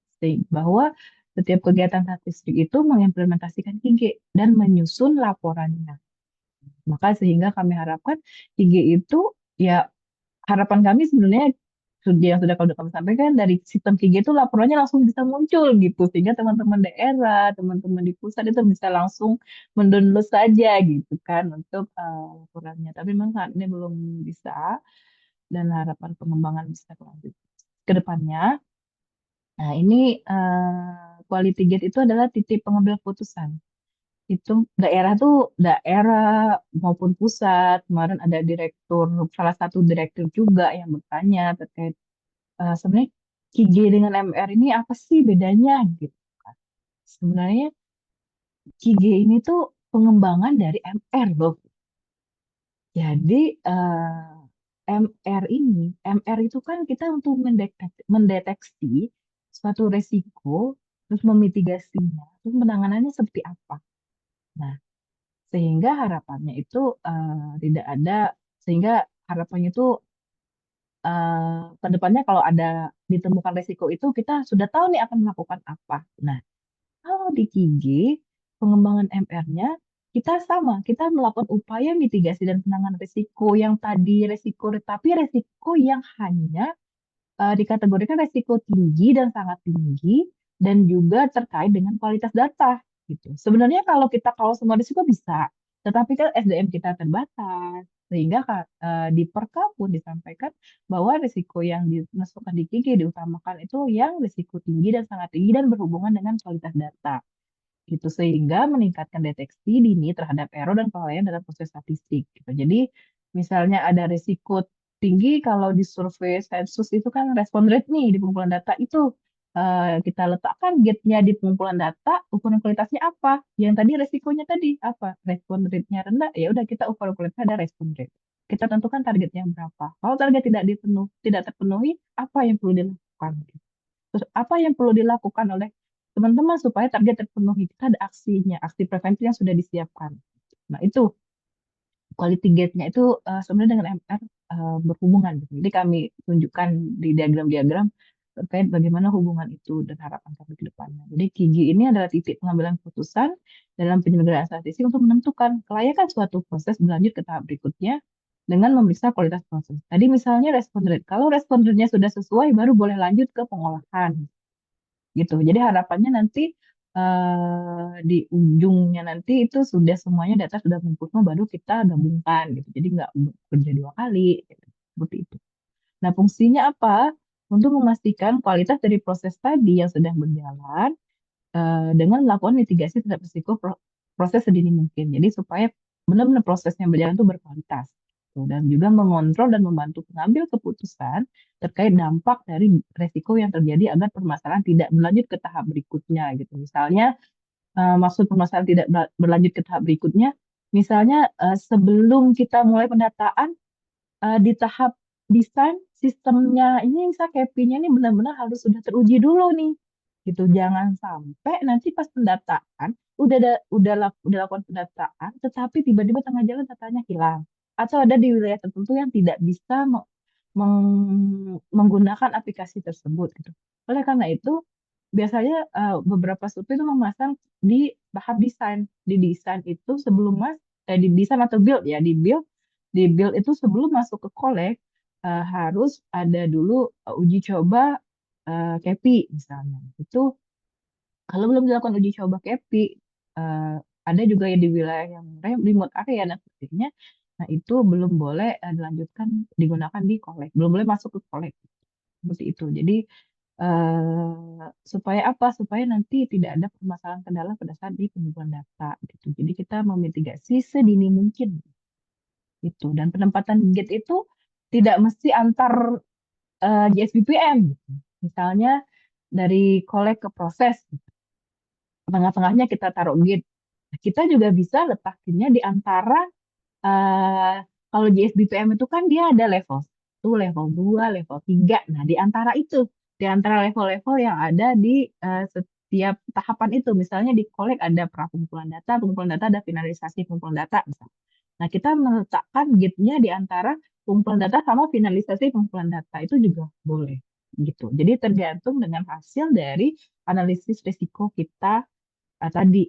bahwa setiap kegiatan statistik itu mengimplementasikan gigi dan menyusun laporannya. Maka sehingga kami harapkan gigi itu ya harapan kami sebenarnya yang sudah kalau kami sampaikan dari sistem KIG itu laporannya langsung bisa muncul gitu sehingga teman-teman daerah, teman-teman di pusat itu bisa langsung mendownload saja gitu kan untuk laporannya. Tapi memang saat ini belum bisa dan harapan pengembangan bisa lanjut ke depannya. Nah, ini quality gate itu adalah titik pengambil putusan. Itu daerah maupun pusat. Kemarin ada salah satu direktur juga yang bertanya terkait sebenarnya KG dengan MR ini apa sih bedanya gitu kan. Sebenarnya KG ini tuh pengembangan dari MR loh. Jadi MR itu kan kita untuk mendeteksi suatu resiko, terus memitigasinya, terus penanganannya seperti apa. Nah, sehingga harapannya itu tidak ada, sehingga harapannya itu ke depannya kalau ada ditemukan resiko itu kita sudah tahu nih akan melakukan apa. Nah, kalau di KIG pengembangan MR-nya kita sama, kita melakukan upaya mitigasi dan penanganan resiko yang tadi tapi resiko yang hanya dikategorikan resiko tinggi dan sangat tinggi dan juga terkait dengan kualitas data gitu. Sebenarnya kalau semua risiko bisa, tetapi kan SDM kita terbatas sehingga di Perka pun disampaikan bahwa risiko yang dimasukkan di KIG diutamakan itu yang risiko tinggi dan sangat tinggi dan berhubungan dengan kualitas data gitu sehingga meningkatkan deteksi dini terhadap error dan kelalaian dalam proses statistik gitu. Jadi misalnya ada risiko tinggi kalau di survei sensus itu kan respon rate nih di pengumpulan data itu kita letakkan gate-nya di pengumpulan data, ukuran kualitasnya apa? Yang tadi resikonya tadi apa? Respon rate-nya rendah, ya udah kita ukuran kualitasnya ada respon rate. Kita tentukan targetnya berapa. Kalau target tidak terpenuhi, apa yang perlu dilakukan? Terus apa yang perlu dilakukan oleh teman-teman supaya target terpenuhi? Kita ada aksinya, aksi preventif yang sudah disiapkan. Nah, itu quality gate-nya itu sebenarnya dengan MR berhubungan. Jadi kami tunjukkan di diagram-diagram terkait bagaimana hubungan itu dan harapan kami ke depannya. Jadi KIG ini adalah titik pengambilan keputusan dalam penyelenggaraan statistik untuk menentukan kelayakan suatu proses berlanjut ke tahap berikutnya dengan memeriksa kualitas proses. Tadi misalnya respon rate. Kalau respon rate-nya sudah sesuai, baru boleh lanjut ke pengolahan. gitu. Jadi harapannya nanti di ujungnya nanti itu sudah semuanya data sudah sempurna baru kita gabungkan gitu. Jadi nggak kerja 2 kali gitu. Seperti itu. Nah, fungsinya apa? Untuk memastikan kualitas dari proses tadi yang sedang berjalan dengan melakukan mitigasi terhadap risiko proses sedini mungkin. Jadi supaya benar-benar proses yang berjalan itu berkualitas. Tuh, dan juga mengontrol dan membantu pengambil keputusan terkait dampak dari risiko yang terjadi agar permasalahan tidak berlanjut ke tahap berikutnya gitu. Misalnya maksud permasalahan tidak berlanjut ke tahap berikutnya, misalnya sebelum kita mulai pendataan di tahap desain sistemnya ini misal KPI-nya ini benar-benar harus sudah teruji dulu nih gitu, jangan sampai nanti pas pendataan udah lakukan pendataan tetapi tiba-tiba tengah jalan datanya hilang atau ada di wilayah tertentu yang tidak bisa menggunakan aplikasi tersebut gitu. Oleh karena itu biasanya beberapa survei itu memasang di tahap desain. Di desain itu sebelum di desain atau build ya, di build itu sebelum masuk ke collect harus ada dulu uji coba KPI misalnya. Itu kalau belum dilakukan uji coba KPI, ada juga yang di wilayah yang remote area dan sebagainya. Nah, itu belum boleh dilanjutkan digunakan di collect, belum boleh masuk ke collect seperti itu. Jadi supaya apa? Supaya nanti tidak ada permasalahan kendala pada saat di pengumpulan data gitu. Jadi kita memitigasi sedini mungkin gitu. Dan penempatan gate itu tidak mesti antar JSBPM gitu. Misalnya dari collect ke proses, tengah-tengahnya kita taruh gate. Kita juga bisa letakinnya di antara eh, kalau JSBPM itu kan dia ada level 1, level 2, level 3. Nah, di antara itu, di antara level-level yang ada di setiap tahapan itu, misalnya di collect ada pengumpulan data ada finalisasi pengumpulan data misalnya. Nah, kita meletakkan gate-nya di antara pengumpulan data sama finalisasi pengumpulan data itu juga boleh gitu. Jadi tergantung dengan hasil dari analisis risiko kita tadi.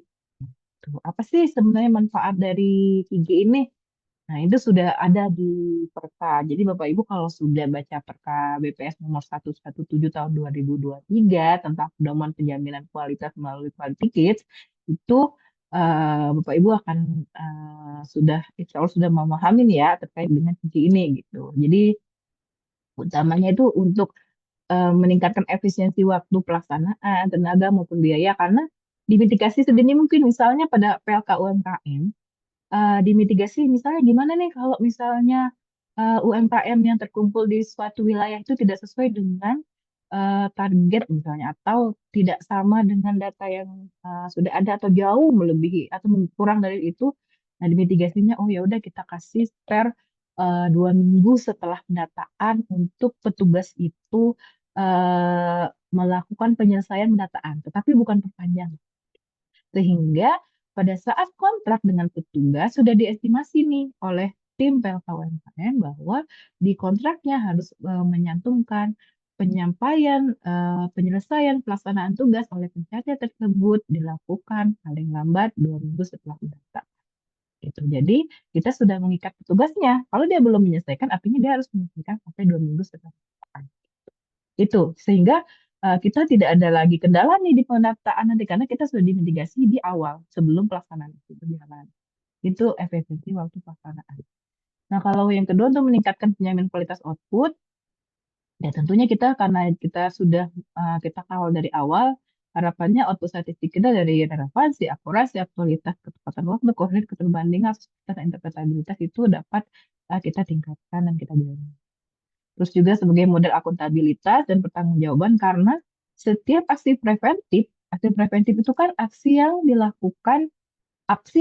Tuh, apa sih sebenarnya manfaat dari 3 ini? Nah, itu sudah ada di Perka. Jadi Bapak Ibu kalau sudah baca Perka BPS nomor 117 tahun 2023 tentang pedoman penjaminan kualitas melalui quality kits, itu Bapak Ibu akan sudah insya Allah sudah memahami ya terkait dengan 3 ini gitu. Jadi utamanya itu untuk meningkatkan efisiensi waktu pelaksanaan, tenaga maupun biaya karena dimitigasi sedini mungkin misalnya pada PLK UMKM dimitigasi misalnya gimana nih kalau misalnya UMKM yang terkumpul di suatu wilayah itu tidak sesuai dengan target misalnya atau tidak sama dengan data yang sudah ada atau jauh melebihi atau kurang dari itu. Nah, dimitigasinya oh ya udah kita kasih spare 2 minggu setelah pendataan untuk petugas itu melakukan penyelesaian pendataan, tetapi bukan perpanjangan. Sehingga pada saat kontrak dengan petugas sudah diestimasi nih oleh tim PLK UMKM bahwa di kontraknya harus menyantumkan penyampaian penyelesaian pelaksanaan tugas oleh pencatnya tersebut dilakukan paling lambat 2 minggu setelah pendaftaran. Gitu. Jadi kita sudah mengikat petugasnya. Kalau dia belum menyelesaikan, artinya dia harus menyelesaikan sampai 2 minggu setelah pendaftaran. Itu sehingga kita tidak ada lagi kendala nih di pendataan nanti karena kita sudah dimitigasi di awal sebelum pelaksanaan itu berjalan. Itu efisiensi waktu pelaksanaan. Nah, kalau yang kedua untuk meningkatkan penjamin kualitas output, ya tentunya kita karena kita sudah kita kawal dari awal, harapannya output statistik kita dari relevansi, akurasi, aktualitas, ketepatan waktu, koordinat, keterbandingan, dan interpretabilitas itu dapat kita tingkatkan dan kita jaga. Terus juga sebagai model akuntabilitas dan pertanggungjawaban karena setiap aksi preventif itu kan aksi yang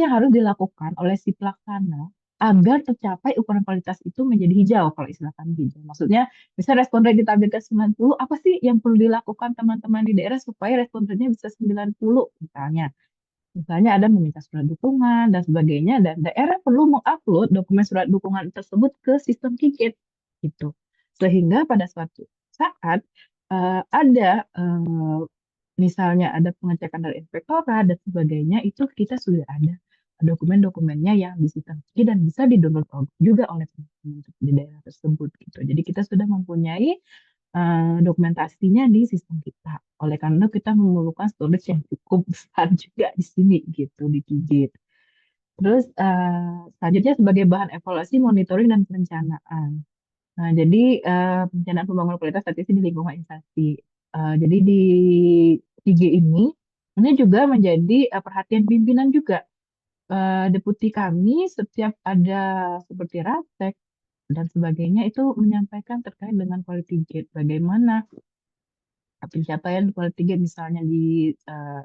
harus dilakukan oleh si pelaksana agar tercapai ukuran kualitas itu menjadi hijau kalau istilah kami hijau. Maksudnya, misal respon rate ditargetkan 90, apa sih yang perlu dilakukan teman-teman di daerah supaya respon rate-nya bisa 90 misalnya. Misalnya ada meminta surat dukungan dan sebagainya dan daerah perlu mengupload dokumen surat dukungan tersebut ke sistem KIKIT gitu. Sehingga pada suatu saat ada misalnya ada pengecekan dari inspektorat dan sebagainya itu kita sudah ada dokumen-dokumennya yang di sistem KIKIT dan bisa di-download juga oleh teman-teman di daerah tersebut gitu. Jadi kita sudah mempunyai dokumentasinya di sistem kita. Oleh karena itu kita memerlukan storage yang cukup besar juga di sini gitu di Gigit. Terus selanjutnya sebagai bahan evaluasi, monitoring dan perencanaan. Nah, jadi perencanaan pembangunan kualitas statistik di lingkungan instansi. Jadi di 3 ini juga menjadi perhatian pimpinan juga. Deputi kami setiap ada seperti raptek dan sebagainya itu menyampaikan terkait dengan quality gate. Bagaimana pencapaian quality gate misalnya di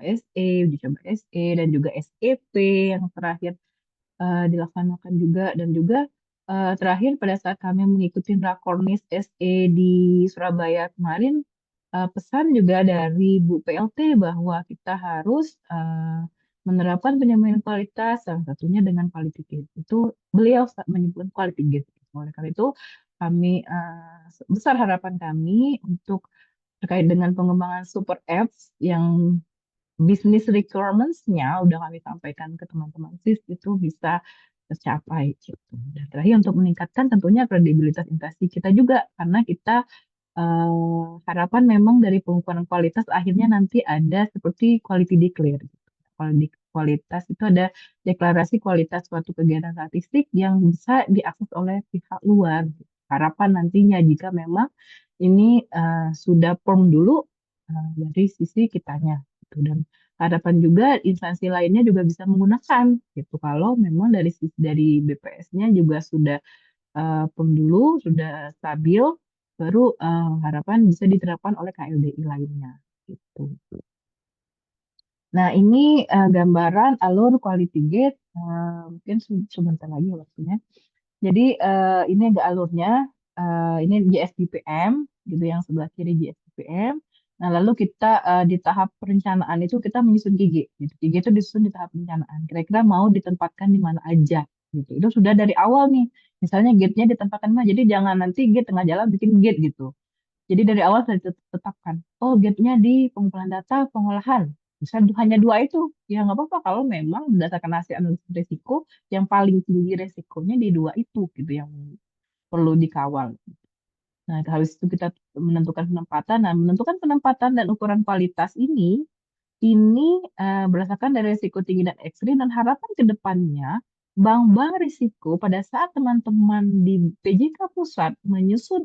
SE, uji coba SE, dan juga SEP yang terakhir dilaksanakan juga, dan juga terakhir pada saat kami mengikuti Rakornis SE di Surabaya kemarin, pesan juga dari Bu PLT bahwa kita harus menerapkan penyampaian kualitas, salah satunya dengan quality gate. Itu beliau menyebut quality gate. Oleh karena itu kami besar harapan kami untuk terkait dengan pengembangan super apps yang business requirements-nya udah kami sampaikan ke teman-teman SIS itu bisa tercapai gitu. Dan terakhir untuk meningkatkan tentunya kredibilitas instansi kita juga karena kita harapan memang dari pengukuran kualitas akhirnya nanti ada seperti quality declare gitu. Kualitas itu ada deklarasi kualitas suatu kegiatan statistik yang bisa diakses oleh pihak luar. Harapan nantinya jika memang ini sudah firm dulu dari sisi kitanya gitu. Dan harapan juga instansi lainnya juga bisa menggunakan gitu kalau memang dari BPS-nya juga sudah firm dulu, sudah stabil, baru harapan bisa diterapkan oleh KLDI lainnya gitu. Nah, ini gambaran alur quality gate, mungkin sebentar lagi waktunya. Jadi ini ada alurnya, ini GSDPM, gitu yang sebelah kiri GSDPM. Nah, lalu kita di tahap perencanaan itu kita menyusun GG, gitu. GG itu disusun di tahap perencanaan. Kira-kira mau ditempatkan di mana aja, gitu. Itu sudah dari awal nih. Misalnya gate-nya ditempatkan di mana, jadi jangan nanti gate tengah jalan bikin gate gitu. Jadi dari awal saya tetapkan, oh gate-nya di pengumpulan data pengolahan. Misalnya hanya 2 itu, ya nggak apa-apa kalau memang berdasarkan hasil analisis risiko, yang paling tinggi resikonya di 2 itu, gitu yang perlu dikawal. Nah, habis itu kita menentukan penempatan. Nah, menentukan penempatan dan ukuran kualitas ini berdasarkan dari risiko tinggi dan ekstrim dan harapan ke depannya, bank-bank risiko pada saat teman-teman di PJK pusat menyusun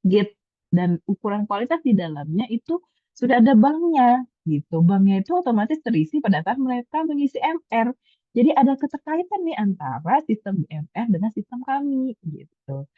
gate dan ukuran kualitas di dalamnya itu sudah ada banknya gitu. Banknya itu otomatis terisi pada saat mereka mengisi MR. Jadi ada keterkaitan nih antara sistem MR dengan sistem kami gitu.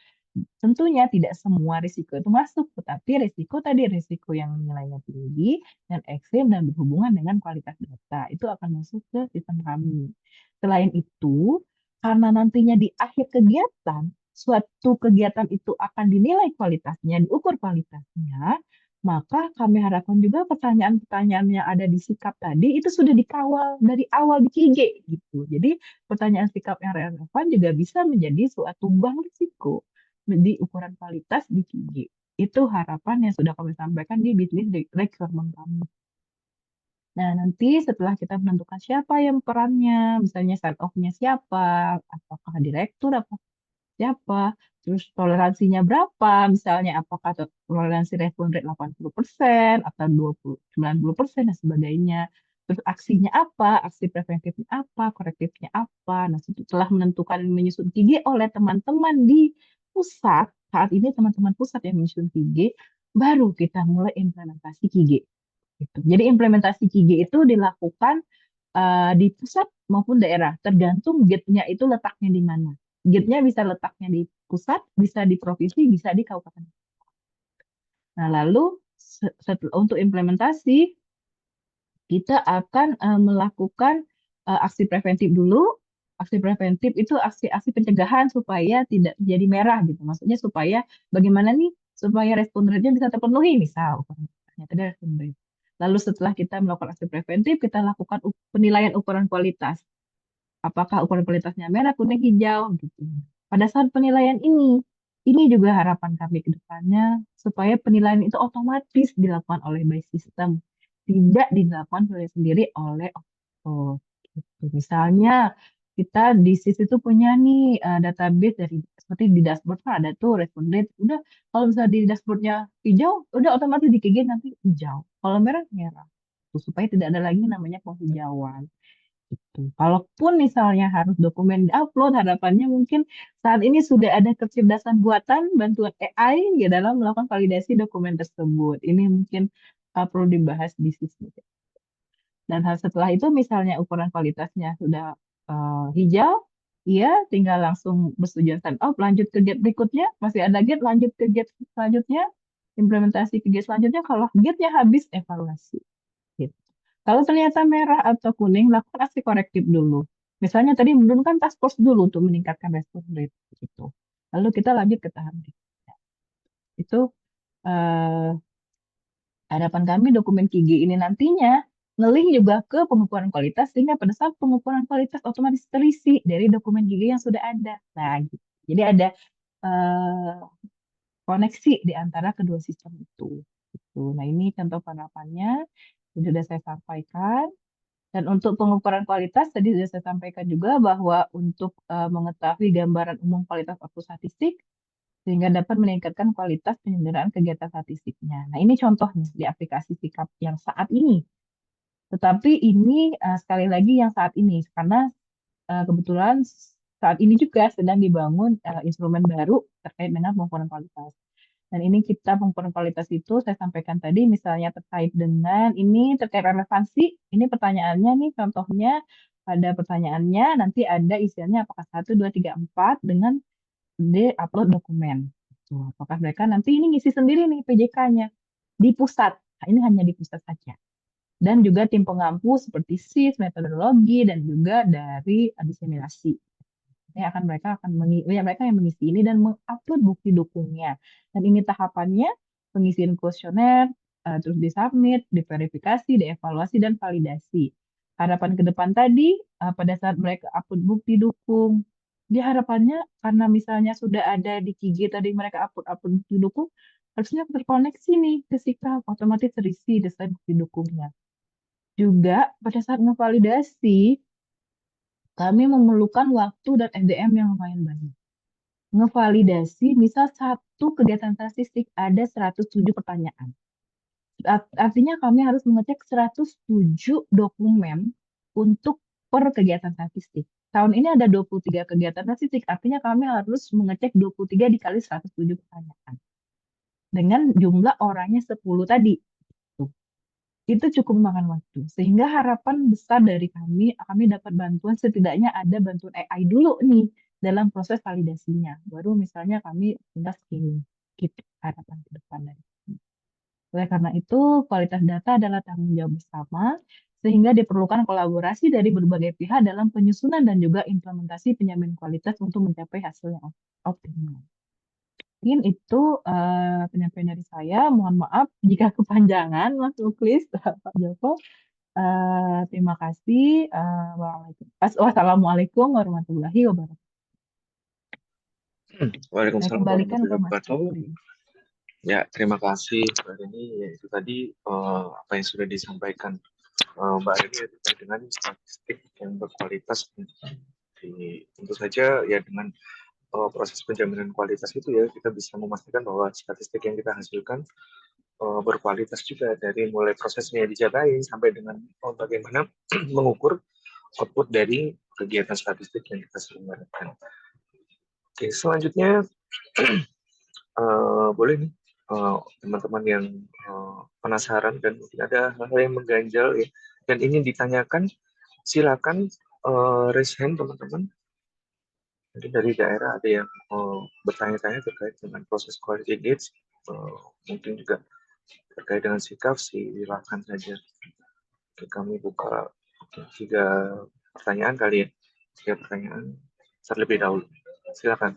Tentunya tidak semua risiko itu masuk, tetapi risiko yang nilainya tinggi dan ekstrim dan berhubungan dengan kualitas data itu akan masuk ke sistem kami. Selain itu, karena nantinya di akhir kegiatan, suatu kegiatan itu akan dinilai kualitasnya, diukur kualitasnya, maka kami harapkan juga pertanyaan-pertanyaan yang ada di sikap tadi itu sudah dikawal dari awal di KG gitu. Jadi pertanyaan sikap yang relevan juga bisa menjadi suatu bank risiko di ukuran kualitas di KG. Itu harapan yang sudah kami sampaikan di bisnis requirement kami. Nah, nanti setelah kita menentukan siapa yang perannya, misalnya sign off-nya siapa, apakah direktur, apa siapa, terus toleransinya berapa, misalnya apakah toleransi respon rate 80% atau 90% dan sebagainya. Terus aksinya apa, aksi preventifnya apa, korektifnya apa. Nah, setelah menentukan menyusun KG oleh teman-teman di pusat, saat ini teman-teman pusat yang menyusun KG, baru kita mulai implementasi KG. Gitu. Jadi implementasi KG itu dilakukan di pusat maupun daerah, tergantung gate-nya itu letaknya di mana. Gate-nya bisa letaknya di pusat, bisa di provinsi, bisa di kabupaten. Nah, lalu untuk implementasi, kita akan melakukan aksi preventif dulu. Aksi preventif itu aksi-aksi pencegahan supaya tidak jadi merah gitu. Maksudnya supaya bagaimana nih supaya respon rate-nya bisa terpenuhi misal. Tadi respon rate. Lalu setelah kita melakukan aksi preventif, kita lakukan penilaian ukuran kualitas. Apakah ukuran kualitasnya merah, kuning, hijau gitu. Pada saat penilaian ini juga harapan kami ke depannya supaya penilaian itu otomatis dilakukan oleh by system, tidak dilakukan sendiri oleh auto. Gitu. Misalnya kita di SIS itu punya nih database dari seperti di dashboard kan ada tuh respon rate. Udah kalau misalnya di dashboardnya hijau, udah otomatis di KG nanti hijau. Kalau merah merah. Tuh, supaya tidak ada lagi namanya penghijauan. Gitu. Kalaupun misalnya harus dokumen diupload, harapannya mungkin saat ini sudah ada kecerdasan buatan bantuan AI ya dalam melakukan validasi dokumen tersebut. Ini mungkin perlu dibahas di sisi. Dan hal setelah itu misalnya ukuran kualitasnya sudah hijau, iya tinggal langsung bersetujuan sign off, lanjut ke gate berikutnya, masih ada gate, lanjut ke gate selanjutnya, implementasi ke gate selanjutnya, kalau gate-nya habis, evaluasi. Gitu. Kalau ternyata merah atau kuning, lakukan aksi korektif dulu. Misalnya tadi menurunkan task force dulu untuk meningkatkan respon rate. Gitu. Lalu kita lanjut ke tahap berikutnya. Itu eh, harapan kami dokumen KG ini nantinya nge-link juga ke pengukuran kualitas sehingga pada saat pengukuran kualitas otomatis terisi dari dokumen KG yang sudah ada. Nah, gitu. Jadi ada eh, koneksi di antara kedua sistem itu. Gitu. Nah, ini contoh penerapannya sudah saya sampaikan. Dan untuk pengukuran kualitas tadi sudah saya sampaikan juga bahwa untuk mengetahui gambaran umum kualitas output statistik sehingga dapat meningkatkan kualitas penyelenggaraan kegiatan statistiknya. Nah, ini contohnya di aplikasi Sikap yang saat ini. Tetapi ini sekali lagi yang saat ini, karena kebetulan saat ini juga sedang dibangun instrumen baru terkait dengan pengukuran kualitas. Dan ini kita pengukuran kualitas itu saya sampaikan tadi, misalnya terkait dengan ini terkait relevansi, ini pertanyaannya nih contohnya, ada pertanyaannya, nanti ada isiannya apakah 1, 2, 3, 4 dengan di upload dokumen. Tuh, apakah mereka nanti ini ngisi sendiri nih PJK-nya di pusat. Nah, ini hanya di pusat saja. Dan juga tim pengampu seperti SIS, metodologi, dan juga dari diseminasi. Ini akan mereka mereka yang mengisi ini dan mengupload bukti dukungnya. Dan ini tahapannya pengisian kuesioner, terus disubmit, diverifikasi, dievaluasi, dan validasi. Harapan ke depan tadi, pada saat mereka upload bukti dukung, harapannya karena misalnya sudah ada di KG tadi mereka upload bukti dukung, harusnya terkoneksi nih ke Sikap, otomatis terisi desain bukti dukungnya. Juga pada saat ngevalidasi, kami memerlukan waktu dan SDM yang lumayan banyak. Ngevalidasi, misal satu kegiatan statistik ada 107 pertanyaan. Artinya kami harus mengecek 107 dokumen untuk per kegiatan statistik. Tahun ini ada 23 kegiatan statistik, artinya kami harus mengecek 23 dikali 107 pertanyaan. Dengan jumlah orangnya 10 tadi. Itu cukup memakan waktu. Sehingga harapan besar dari kami dapat bantuan, setidaknya ada bantuan AI dulu nih dalam proses validasinya. Baru misalnya kami tinggal scaling. Gitu harapan ke depan dari kami. Oleh karena itu, kualitas data adalah tanggung jawab bersama, sehingga diperlukan kolaborasi dari berbagai pihak dalam penyusunan dan juga implementasi penjamin kualitas untuk mencapai hasil yang optimal. Mungkin itu penyampaian dari saya. Mohon maaf jika kepanjangan, Mas Uklis, Pak Joko. Terima kasih. Wassalamualaikum warahmatullahi wabarakatuh. Saya Waalaikumsalam kembalikan ke warahmatullahi Mas wabarakatuh. Uklis. Ya, terima kasih Mbak Reni. Ya, itu tadi apa yang sudah disampaikan Mbak Reni terkait dengan statistik yang berkualitas. Tentu saja ya dengan proses penjaminan kualitas itu ya kita bisa memastikan bahwa statistik yang kita hasilkan berkualitas juga dari mulai prosesnya dijagain sampai dengan bagaimana mengukur output dari kegiatan statistik yang kita selenggarakan. Oke, selanjutnya boleh nih teman-teman yang penasaran dan mungkin ada hal-hal yang mengganjal ya dan ingin ditanyakan, silakan raise hand teman-teman. Jadi dari daerah ada yang bertanya-tanya terkait dengan proses quality gates, mungkin juga terkait dengan Sikap, silakan saja. Oke, kami buka 3 pertanyaan kali ya, 3 pertanyaan terlebih dahulu. Silakan.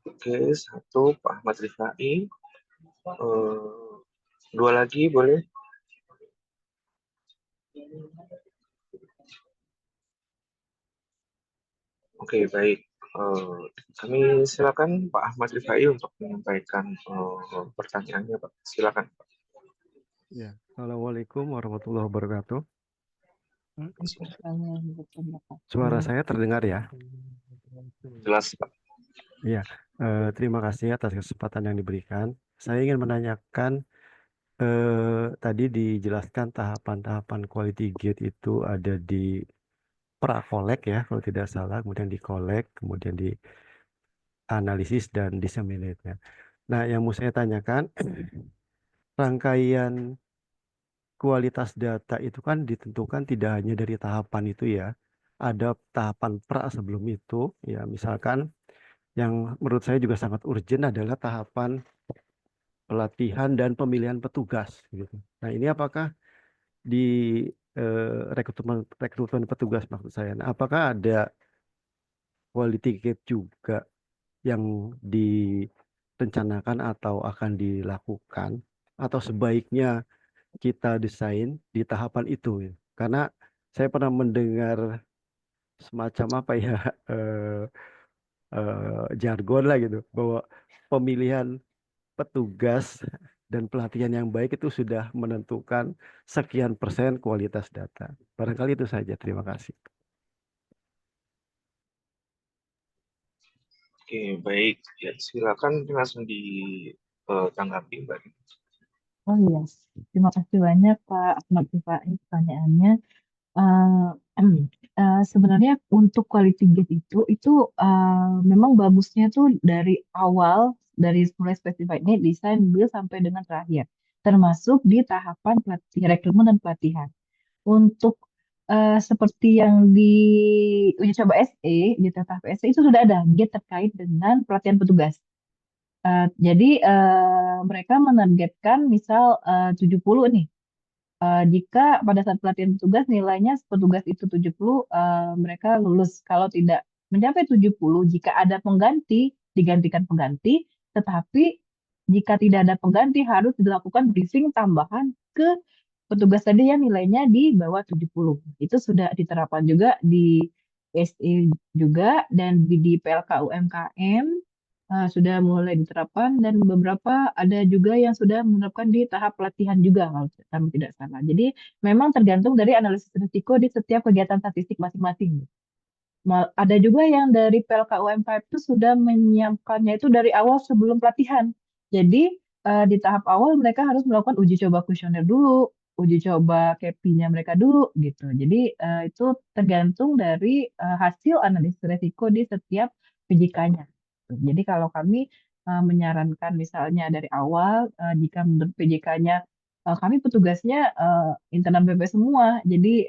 Oke, 1 Pak Ahmad Rifai. 2 lagi boleh? Oke, baik. Kami silakan Pak Ahmad Rifai untuk menyampaikan pertanyaannya, Pak. Silakan. Ya, Assalamualaikum warahmatullahi wabarakatuh. Suara saya terdengar ya? Jelas, Pak. Iya, terima kasih atas kesempatan yang diberikan. Saya ingin menanyakan, tadi dijelaskan tahapan-tahapan quality gate itu ada di pra-collect ya, kalau tidak salah, kemudian di collect, kemudian di analisis dan disseminate ya. Nah, yang mau saya tanyakan, rangkaian kualitas data itu kan ditentukan tidak hanya dari tahapan itu ya. Ada tahapan pra sebelum itu, ya misalkan yang menurut saya juga sangat urgent adalah tahapan pelatihan dan pemilihan petugas gitu. Nah, ini apakah di rekrutmen petugas maksud saya. Nah, apakah ada quality gate juga yang direncanakan atau akan dilakukan atau sebaiknya kita desain di tahapan itu ya. Karena saya pernah mendengar semacam apa ya jargon lah gitu bahwa pemilihan petugas dan pelatihan yang baik itu sudah menentukan sekian persen kualitas data. Barangkali itu saja. Terima kasih. Oke, baik. Ya, silakan langsung ditanggapi, Mbak. Oh iya, terima kasih banyak Pak Ahmad Rifai pertanyaannya. Sebenarnya untuk quality gate itu memang bagusnya tuh dari awal, dari mulai specified-nya desain build sampai dengan terakhir, termasuk di tahapan rekrutmen dan pelatihan. Untuk seperti yang di uji coba SE, di tahap SE itu sudah ada gate terkait dengan pelatihan petugas. Jadi mereka menargetkan misal 70 nih. Jika pada saat pelatihan petugas nilainya petugas itu 70, mereka lulus. Kalau tidak mencapai 70, jika ada pengganti, digantikan pengganti. Tetapi jika tidak ada pengganti, harus dilakukan briefing tambahan ke petugas tadi yang nilainya di bawah 70. Itu sudah diterapkan juga di SE juga dan di PLK UMKM. Sudah mulai diterapkan dan beberapa ada juga yang sudah menerapkan di tahap pelatihan juga kalau kami tidak salah. Jadi memang tergantung dari analisis risiko di setiap kegiatan statistik masing-masing. Ada juga yang dari PLK UMKM itu sudah menyiapkannya itu dari awal sebelum pelatihan. Jadi di tahap awal mereka harus melakukan uji coba kuesioner dulu, uji coba KPI-nya mereka dulu gitu. Jadi itu tergantung dari hasil analisis risiko di setiap PJK-nya. Jadi kalau kami menyarankan misalnya dari awal, jika menurut PJK-nya kami petugasnya internal BP semua, jadi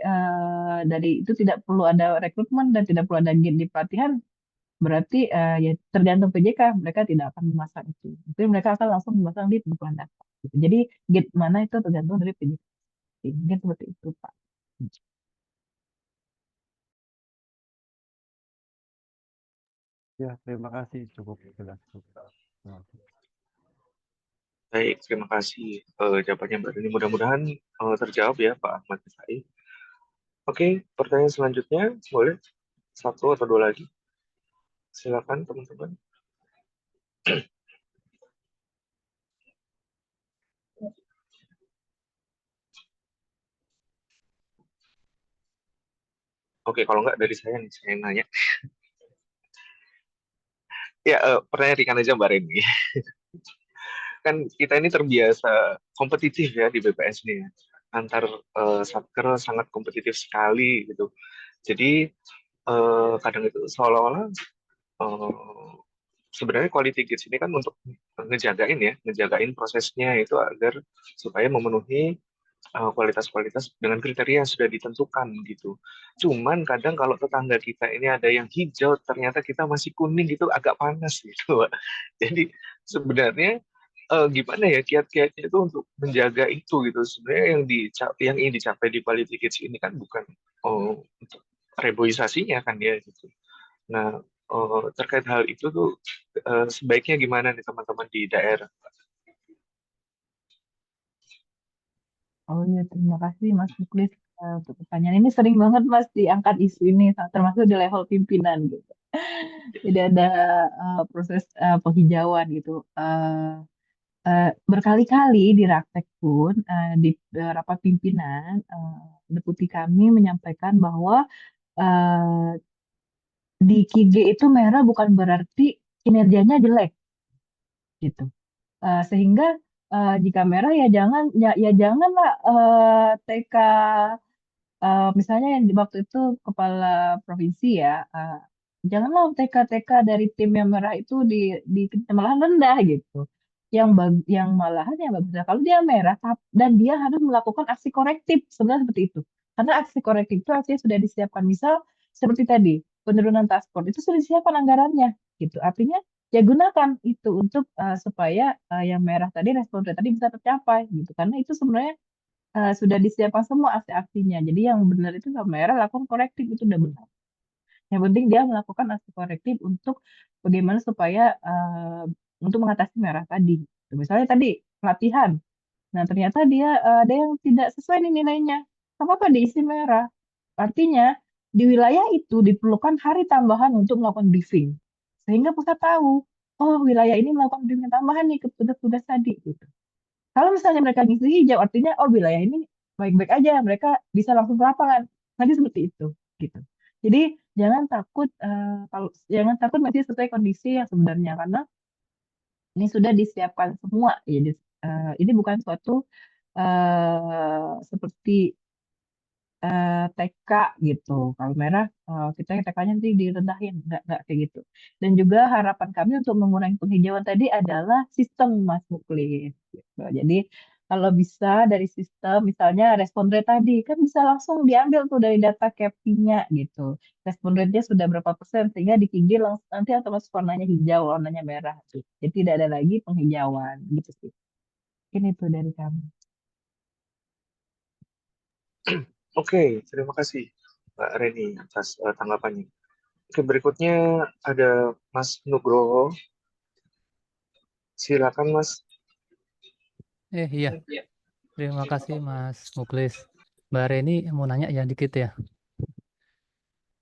dari itu tidak perlu ada rekrutmen dan tidak perlu ada gate di pelatihan, berarti ya tergantung PJK, mereka tidak akan memasang itu. Mungkin mereka akan langsung memasang di pengumpulan data. Gitu. Jadi gate mana itu tergantung dari PJK. Mungkin seperti itu, Pak. Ya, terima kasih. Cukup jelas. Baik, terima kasih jawabannya Mbak Rini. Mudah-mudahan terjawab ya Pak Ahmad Rifai. Oke, pertanyaan selanjutnya boleh satu atau dua lagi. Silakan teman-teman. Oke, kalau nggak dari saya nih, saya nanya. Ya, pertanyaan ringan aja Mbak Rini. Kan kita ini terbiasa kompetitif ya di BPS nih. Antar satker sangat kompetitif sekali gitu. Jadi kadang itu seolah-olah sebenarnya quality gates ini kan untuk ngejagain prosesnya itu agar supaya memenuhi kualitas-kualitas dengan kriteria yang sudah ditentukan gitu. Cuman kadang kalau tetangga kita ini ada yang hijau, ternyata kita masih kuning gitu, agak panas gitu, Pak. Jadi sebenarnya gimana ya kiat-kiatnya itu untuk menjaga itu gitu. Sebenarnya yang ingin dicapai di quality gates ini kan bukan untuk reboisasinya kan ya gitu. Nah, terkait hal itu tuh sebaiknya gimana nih teman-teman di daerah? Oh iya, terima kasih Mas Muklis. Untuk pertanyaan ini sering banget Mas diangkat isu ini, termasuk di level pimpinan gitu. Jadi ada proses penghijauan gitu. Berkali-kali di Raktek pun di rapat pimpinan, deputi kami menyampaikan bahwa eh, di KIG itu merah bukan berarti kinerjanya jelek gitu. Sehingga jika merah ya jangan ya janganlah TK misalnya yang di waktu itu kepala provinsi ya, janganlah TK-TK dari tim yang merah itu di malahan rendah gitu. Yang malahan yang bagus kalau dia merah dan dia harus melakukan aksi korektif sebenarnya seperti itu. Karena aksi korektif itu artinya sudah disiapkan. Misal seperti tadi penurunan transport itu sudah disiapkan anggarannya gitu. Artinya ya gunakan itu untuk supaya yang merah tadi respon rate tadi bisa tercapai gitu. Karena itu sebenarnya sudah disiapkan semua aksi-aksinya. Jadi yang benar itu kamera lakukan korektif itu udah benar. Yang penting dia melakukan aksi korektif untuk bagaimana supaya untuk mengatasi merah tadi. Misalnya tadi pelatihan. Nah ternyata dia ada yang tidak sesuai nih nilainya. Apa-apa diisi merah. Artinya di wilayah itu diperlukan hari tambahan untuk melakukan briefing. Sehingga pusat tahu, oh wilayah ini melakukan briefing tambahan nih ke tugas-tugas tadi. Gitu. Kalau misalnya mereka ngisi hijau, artinya oh wilayah ini baik-baik aja, mereka bisa langsung ke lapangan. Nanti seperti itu, gitu. Jadi jangan takut masih sesuai kondisi yang sebenarnya karena ini sudah disiapkan semua. Jadi ini bukan suatu seperti TK gitu. Kalau merah kita TK-nya nanti direndahin, nggak kayak gitu. Dan juga harapan kami untuk mengurangi penghijauan tadi adalah sistem Mas Muklis. Gitu. Jadi kalau bisa dari sistem, misalnya respon rate tadi kan bisa langsung diambil tuh dari data CAPI-nya gitu. Respon rate-nya sudah berapa persen sehingga di KIG langsung nanti otomatis warnanya hijau, warnanya merah. Gitu. Jadi tidak ada lagi penghijauan gitu sih. Ini tuh dari kami. Oke, terima kasih Mbak Reni atas tanggapannya. Oke, berikutnya ada Mas Nugroho. Silakan Mas. Iya, terima kasih Mas Muklis. Mbak Reni mau nanya ya dikit ya.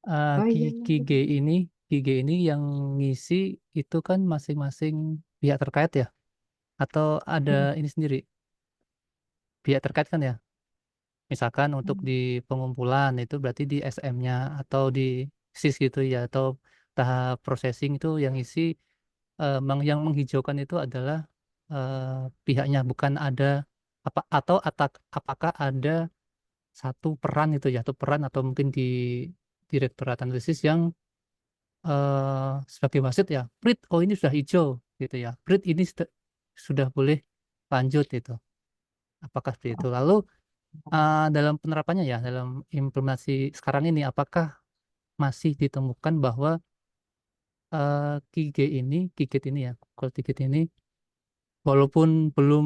Oh iya. KIG ini yang ngisi itu kan masing-masing pihak terkait ya? Atau ada ini sendiri? Pihak terkait kan ya? Misalkan untuk di pengumpulan itu berarti di SM-nya atau di SIS gitu ya, atau tahap processing itu yang isi yang menghijaukan itu adalah pihaknya, bukan ada apakah ada satu peran itu ya, atau peran atau mungkin di Direktorat Analisis yang sebagai wasit ya, Prit, oh ini sudah hijau gitu ya, Prit ini sudah boleh lanjut itu. Apakah seperti itu? Lalu dalam penerapannya ya, dalam implementasi sekarang ini, apakah masih ditemukan bahwa KIGET ini ya, kalau KIGET ini walaupun belum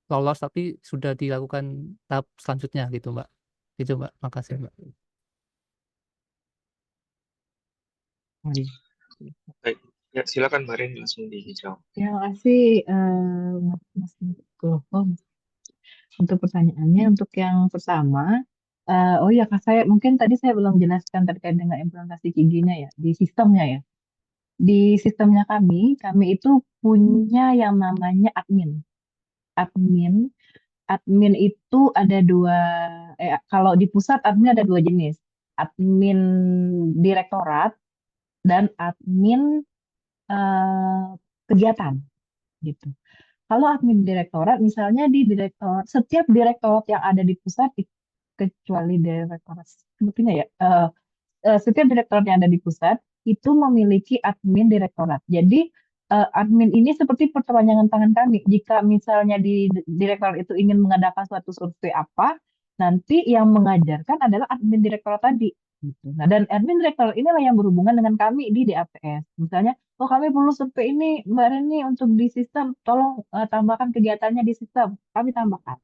lolos tapi sudah dilakukan tahap selanjutnya gitu Mbak. Itu Mbak, makasih Mbak. Baik, ya silakan Mbak Reni langsung dihijau. Terima kasih Mas Nugroho untuk pertanyaannya. Untuk yang pertama, oh ya Kak, mungkin tadi saya belum jelaskan terkait dengan implementasi KIGI-nya ya, di sistemnya ya. Di sistemnya kami itu punya yang namanya admin. Admin itu ada dua, kalau di pusat admin ada dua jenis. Admin direktorat dan admin kegiatan gitu. Kalau admin direktorat, misalnya di setiap direktorat yang ada di pusat, kecuali direktorat, sepertinya ya, setiap direktorat yang ada di pusat itu memiliki admin direktorat. Jadi admin ini seperti perpanjangan tangan kami. Jika misalnya di direktorat itu ingin mengadakan suatu survei apa, nanti yang mengajarkan adalah admin direktorat tadi. Gitu. Nah, dan admin direktorat inilah yang berhubungan dengan kami di DAPS. Misalnya, oh kami perlu survei ini, Mbak Reni untuk di sistem, tolong tambahkan kegiatannya di sistem. Kami tambahkan.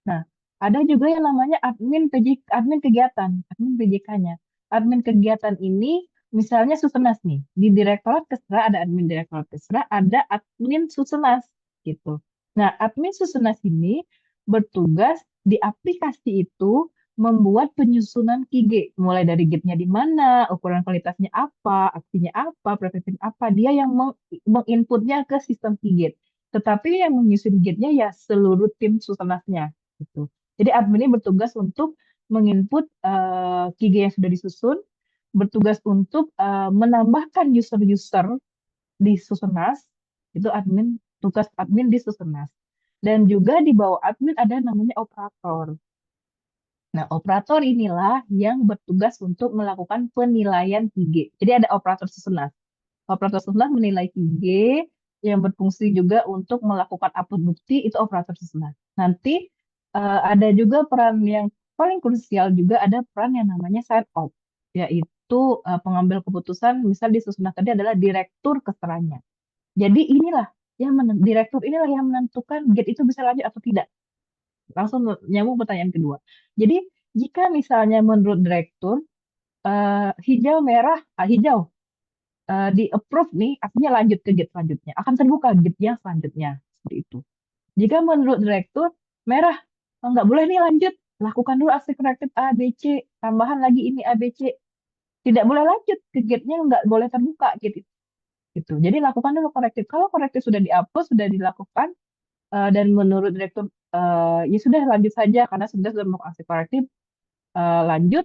Nah, ada juga yang namanya admin kegiatan, admin PJK-nya. Admin kegiatan ini misalnya Susenas nih, di Direktorat Kesra ada admin Direktorat Kesra, ada admin Susenas gitu. Nah, admin Susenas ini bertugas di aplikasi itu membuat penyusunan KIGE, mulai dari gate-nya di mana, ukuran kualitasnya apa, aksinya apa, preferensi apa, dia yang menginputnya ke sistem KIGE. Tetapi yang menyusun gate-nya ya seluruh tim Susenasnya gitu. Jadi admin ini bertugas untuk menginput KIGE yang sudah disusun, bertugas untuk menambahkan user-user di Susenas, itu tugas admin di Susenas. Dan juga di bawah admin ada namanya operator. Nah, operator inilah yang bertugas untuk melakukan penilaian KIGE. Jadi ada operator Susenas. Operator Susenas menilai KIGE, yang berfungsi juga untuk melakukan upload bukti, itu operator Susenas. Nanti ada juga peran yang paling krusial juga, ada peran yang namanya sign off, yaitu pengambil keputusan, misal di Susenas tadi adalah direktur keserannya. Jadi inilah direktur inilah yang menentukan gate itu bisa lanjut atau tidak. Langsung nyambung pertanyaan kedua. Jadi jika misalnya menurut direktur hijau merah hijau di approve nih, artinya lanjut ke gate selanjutnya, akan terbuka gate yang selanjutnya seperti itu. Jika menurut direktur merah nggak boleh nih lanjut, lakukan dulu aksi korektif A B C, tambahan lagi ini A B C, tidak boleh lanjut ke gate-nya, nggak boleh terbuka gitu. Jadi lakukan dulu korektif. Kalau korektif sudah diupload, sudah dilakukan, dan menurut direktur ya sudah lanjut saja karena sudah melakukan aksi korektif, lanjut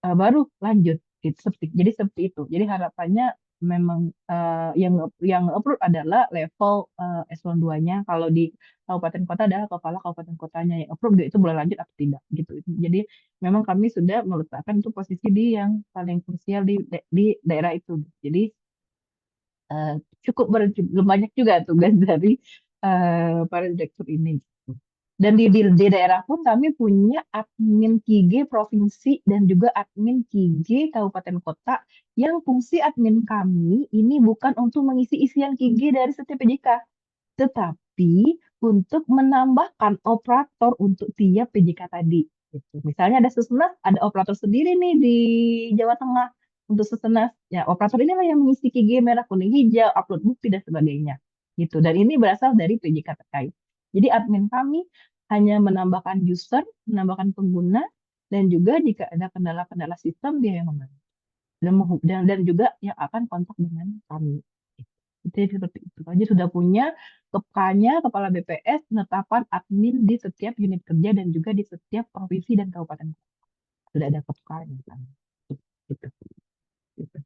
baru lanjut gitu. Jadi seperti itu. Jadi harapannya memang yang approve adalah level eselon 2-nya. Kalau di kabupaten kota adalah kepala kabupaten kotanya yang approve itu boleh lanjut atau tidak gitu. Jadi memang kami sudah meletakkan itu posisi di yang paling krusial di daerah itu. Jadi cukup banyak juga tugas dari para direktur ini. Dan di daerah pun kami punya admin KIGE provinsi dan juga admin KIGE kabupaten kota, yang fungsi admin kami ini bukan untuk mengisi isian KIGE dari setiap PJK, tetapi untuk menambahkan operator untuk tiap PJK tadi. Gitu. Misalnya ada Susenas, ada operator sendiri nih di Jawa Tengah untuk Susenas. Ya, operator inilah yang mengisi KIGE merah, kuning, hijau, upload bukti dan sebagainya. Gitu. Dan ini berasal dari PJK terkait. Jadi admin kami hanya menambahkan user, menambahkan pengguna, dan juga jika ada kendala-kendala sistem dia yang membantu. Dan juga yang akan kontak dengan kami. Jadi seperti itu. Jadi sudah punya kepkanya, kepala BPS, penetapan admin di setiap unit kerja dan juga di setiap provinsi dan kabupaten. Sudah ada kepkanya. Gitu. Gitu.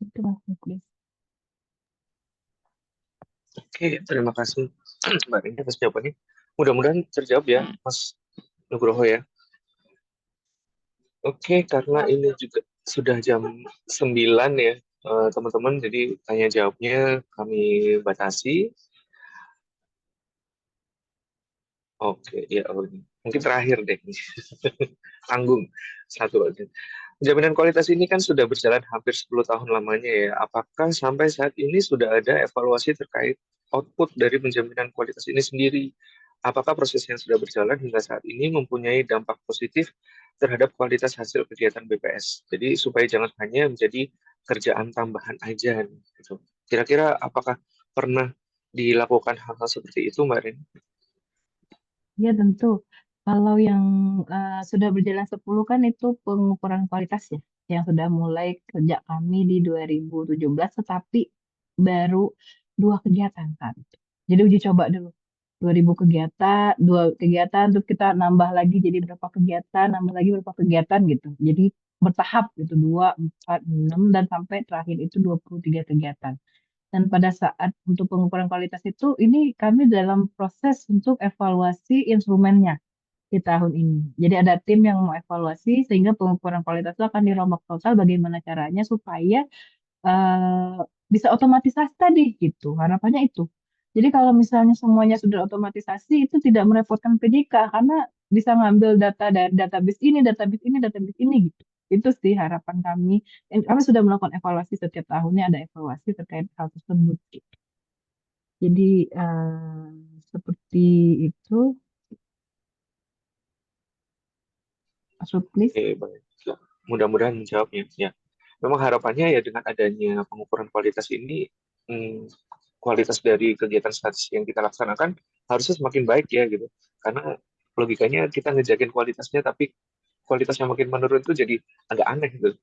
Itu Mas Muklis. Oke, terima kasih Mbak Rini atas jawabannya. Mudah-mudahan terjawab ya, Mas Nugroho ya. Oke, karena ini juga sudah jam 9 ya, teman-teman, jadi tanya jawabnya kami batasi. Oke, ya mungkin terakhir deh. Tanggung satu aja. Jaminan kualitas ini kan sudah berjalan hampir 10 tahun lamanya ya. Apakah sampai saat ini sudah ada evaluasi terkait output dari penjaminan kualitas ini sendiri? Apakah proses yang sudah berjalan hingga saat ini mempunyai dampak positif terhadap kualitas hasil kegiatan BPS? Jadi supaya jangan hanya menjadi kerjaan tambahan aja gitu. Kira-kira apakah pernah dilakukan hal-hal seperti itu, Mbak Rin? Ya tentu. Kalau yang sudah berjalan 10 kan itu pengukuran kualitas ya, yang sudah mulai kerja kami di 2017, tetapi baru 2 kegiatan kan. Jadi uji coba dulu. 2 kegiatan, terus kita nambah lagi jadi berapa kegiatan, nambah lagi berapa kegiatan gitu. Jadi bertahap gitu, 2, 4, 6, dan sampai terakhir itu 23 kegiatan. Dan pada saat untuk pengukuran kualitas itu, ini kami dalam proses untuk evaluasi instrumennya di tahun ini. Jadi ada tim yang mau evaluasi, sehingga pengukuran kualitas itu akan dirombak total bagaimana caranya supaya eh, bisa otomatisasi tadi gitu. Harapannya itu. Jadi kalau misalnya semuanya sudah otomatisasi, itu tidak merepotkan PJK karena bisa ngambil data dari database ini, database ini, database ini gitu. Itu sih harapan kami. Dan kami sudah melakukan evaluasi setiap tahunnya, ada evaluasi terkait hal tersebut. Gitu. Jadi seperti itu. Masuk please. Oke, baik. Mudah-mudahan menjawabnya. Ya, memang harapannya ya dengan adanya pengukuran kualitas ini, kualitas dari kegiatan statistik yang kita laksanakan harusnya semakin baik ya gitu. Karena logikanya kita ngejakin kualitasnya, tapi kualitasnya makin menurun tuh jadi agak aneh gitu.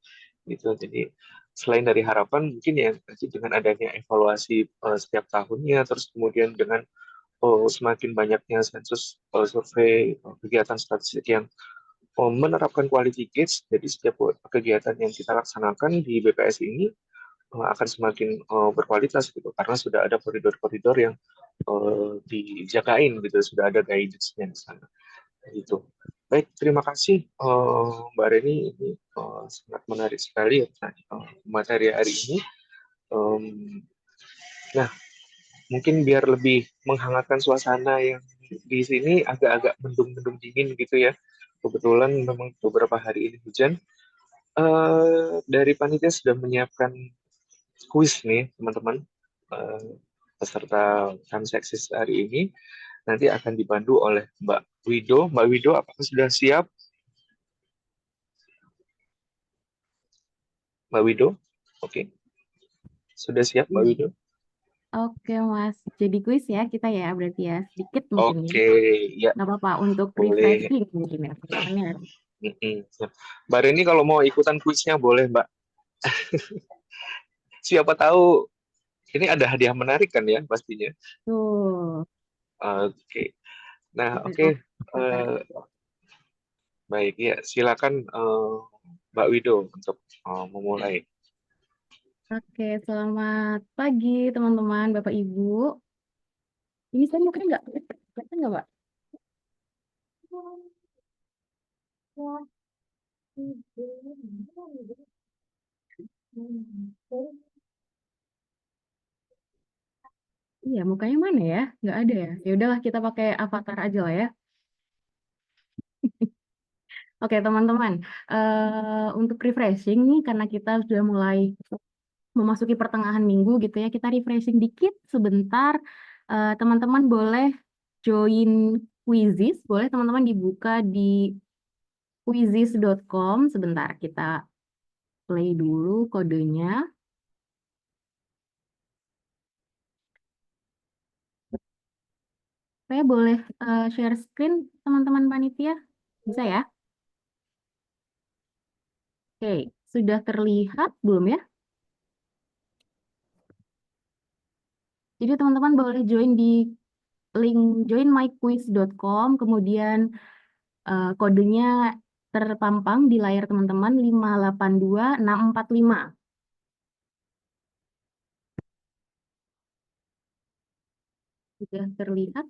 Jadi selain dari harapan, mungkin ya nanti dengan adanya evaluasi setiap tahunnya, terus kemudian dengan semakin banyaknya sensus survei kegiatan statistik yang menerapkan quality gates, jadi setiap kegiatan yang kita laksanakan di BPS ini akan semakin berkualitas gitu, karena sudah ada koridor-koridor yang dijagain gitu, sudah ada guidance-nya di sana gitu. Baik, terima kasih Mbak Reni, ini sangat menarik sekali materi hari ini. Nah, mungkin biar lebih menghangatkan suasana yang di sini agak-agak mendung-mendung dingin gitu ya. Kebetulan memang beberapa hari ini hujan. Dari panitia sudah menyiapkan kuis nih teman-teman, peserta Kamseksis hari ini. Nanti akan dibantu oleh Mbak Wido. Mbak Wido, apakah sudah siap? Mbak Wido, oke. Sudah siap Mbak Wido? Oke, Mas. Jadi kuis ya kita ya, berarti ya. Sedikit mungkin ya. Oke, ya Nggak apa-apa, untuk boleh. refreshing mungkin ya. Pertanyaannya. Siap. Mbak Reni kalau mau ikutan kuisnya boleh Mbak. Siapa tahu ini ada hadiah menarik kan ya pastinya. Tuh. Oke. Nah, oke. Baik ya, silakan Mbak Wido untuk memulai. Oke, selamat pagi teman-teman, Bapak Ibu. Ini saya mukanya nggak kelihatan nggak, Pak? Iya, mukanya mana ya? Nggak ada ya? Ya udahlah, kita pakai avatar aja lah ya. Oke, teman-teman. Untuk refreshing nih, karena kita sudah mulai memasuki pertengahan minggu gitu ya, kita refreshing dikit sebentar. Teman-teman boleh join Quizizz, boleh teman-teman dibuka di quizizz.com. Sebentar, kita play dulu kodenya. Saya boleh share screen teman-teman panitia? Bisa ya? Oke, sudah terlihat belum ya? Jadi teman-teman boleh join di link joinmyquiz.com, kemudian kodenya terpampang di layar teman-teman 582645. Sudah terlihat?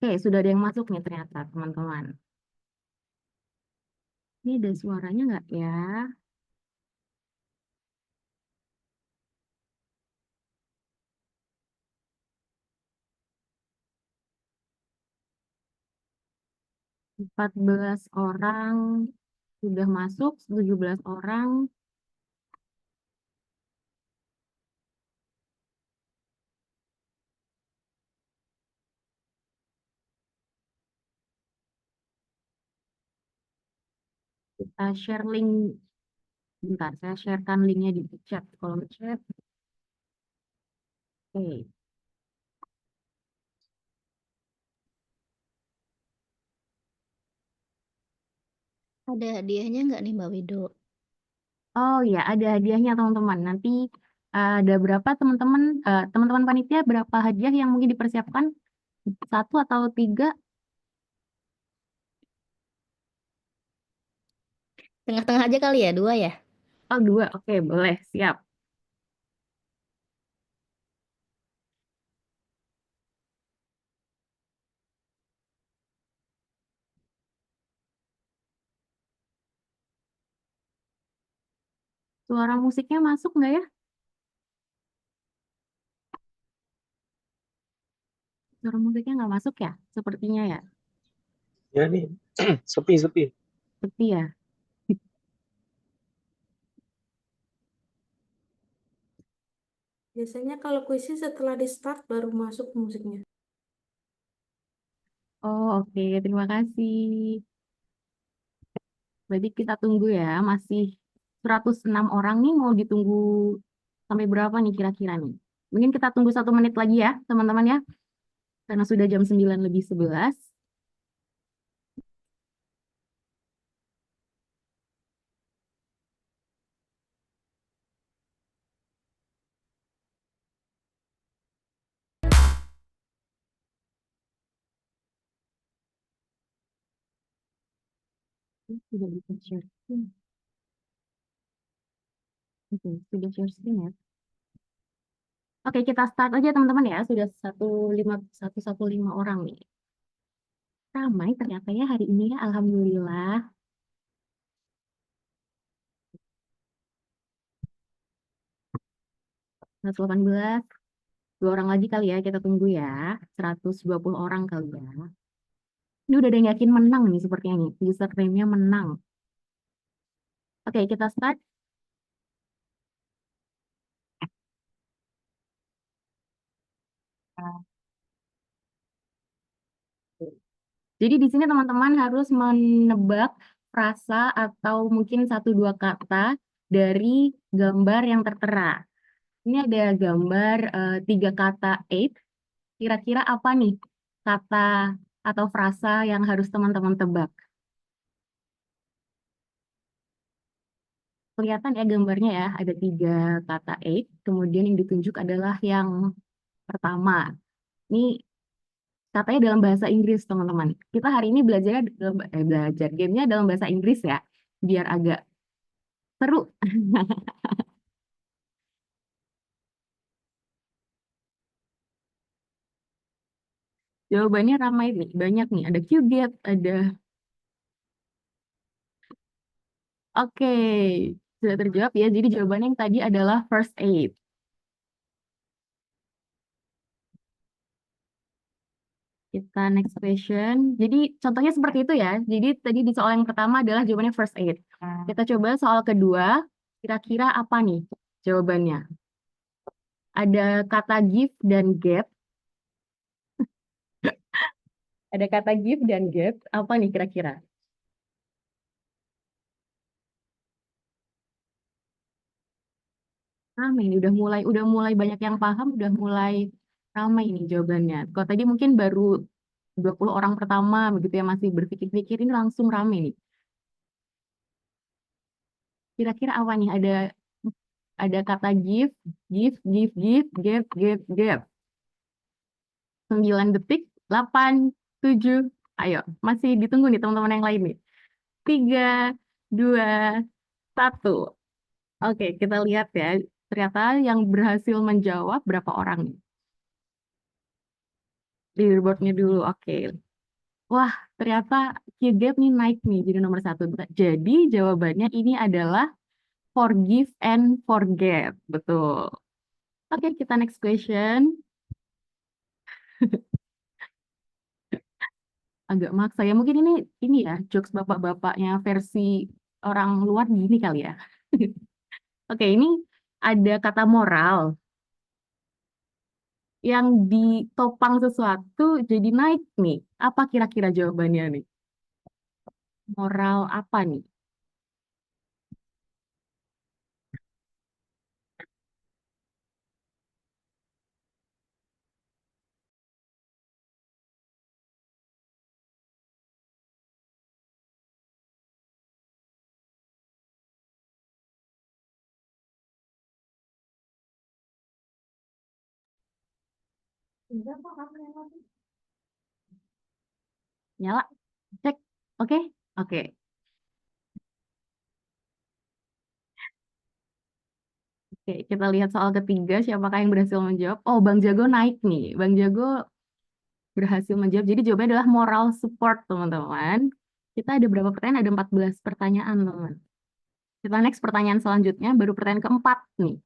Oke, sudah ada yang masuk nih ternyata teman-teman. Ini ada suaranya nggak ya? Empat 14 orang sudah masuk, 17 orang. Kita share link. Bentar, saya sharekan linknya di chat, kolom chat. Oke. Ada hadiahnya nggak nih Mbak Wido? Oh ya, ada hadiahnya teman-teman. Nanti ada berapa teman-teman, teman-teman panitia berapa hadiah yang mungkin dipersiapkan? 1 atau 3? Tengah-tengah aja kali ya, 2 ya? Oh 2, oke boleh, siap. Suara musiknya masuk nggak ya? Suara musiknya nggak masuk ya? Sepertinya ya, Ya nih, sepi. seperti ya. Biasanya kalau kuisnya setelah di start baru masuk musiknya. Oh oke, terima kasih. Berarti kita tunggu ya, masih 106 orang nih, mau ditunggu sampai berapa nih kira-kira nih? Mungkin kita tunggu 1 menit lagi ya, teman-teman ya. Karena sudah jam 9:11. Sudah bisa share screen. Oke, sudah share screen ya. Oke, kita start aja teman-teman ya. Sudah 115 orang nih. Ramai ternyata ya hari ini ya, alhamdulillah. 118, 2 orang lagi kali ya, kita tunggu ya. 120 orang kali ya. Ini udah ada yang yakin menang nih sepertinya nih. Username-nya menang. Oke, kita start. Jadi di sini teman-teman harus menebak frasa atau mungkin 1-2 kata dari gambar yang tertera. Ini ada gambar 3 kata ape. Kira-kira apa nih kata atau frasa yang harus teman-teman tebak? Kelihatan ya gambarnya ya, ada 3 kata ape. Kemudian yang ditunjuk adalah yang pertama. Ini katanya dalam bahasa Inggris, teman-teman. Kita hari ini belajar gamenya dalam bahasa Inggris ya, biar agak seru. Jawabannya ramai nih, banyak nih. Ada QGate, ada... Oke, sudah terjawab ya. Jadi jawabannya yang tadi adalah first aid. Kita next question. Jadi contohnya seperti itu ya. Jadi tadi di soal yang pertama adalah jawabannya first aid. Kita coba soal kedua. Kira-kira apa nih jawabannya? Ada kata give dan get. Ada kata give dan get. Apa nih kira-kira? Ramai ini udah mulai banyak yang paham, udah mulai ramai ini jawabannya. Kalau tadi mungkin baru 20 orang pertama begitu ya masih berpikir-pikir, ini langsung ramai nih. Kira-kira apa nih? Ada kata give, give. 9 detik, 8, 7. Ayo, masih ditunggu nih teman-teman yang lain nih. 3, 2, 1. Oke, kita lihat ya. Ternyata yang berhasil menjawab berapa orang nih? Leaderboardnya dulu, oke. Wah, ternyata Q-Gap nih naik nih jadi nomor 1. Jadi jawabannya ini adalah forgive and forget. Betul. Oke, kita next question. Agak maksa ya. Mungkin ini ya, jokes bapak-bapaknya versi orang luar gini kali ya. Oke, ini ada kata moral yang ditopang sesuatu jadi naik nih. Apa kira-kira jawabannya nih? Moral apa nih? Nyala, cek. Oke, oke. Oke, kita lihat soal ketiga, siapakah yang berhasil menjawab? Oh, Bang Jago naik nih. Bang Jago berhasil menjawab. Jadi jawabannya adalah moral support, teman-teman. Kita ada berapa pertanyaan? Ada 14 pertanyaan, teman-teman. Kita next pertanyaan selanjutnya, baru pertanyaan keempat nih.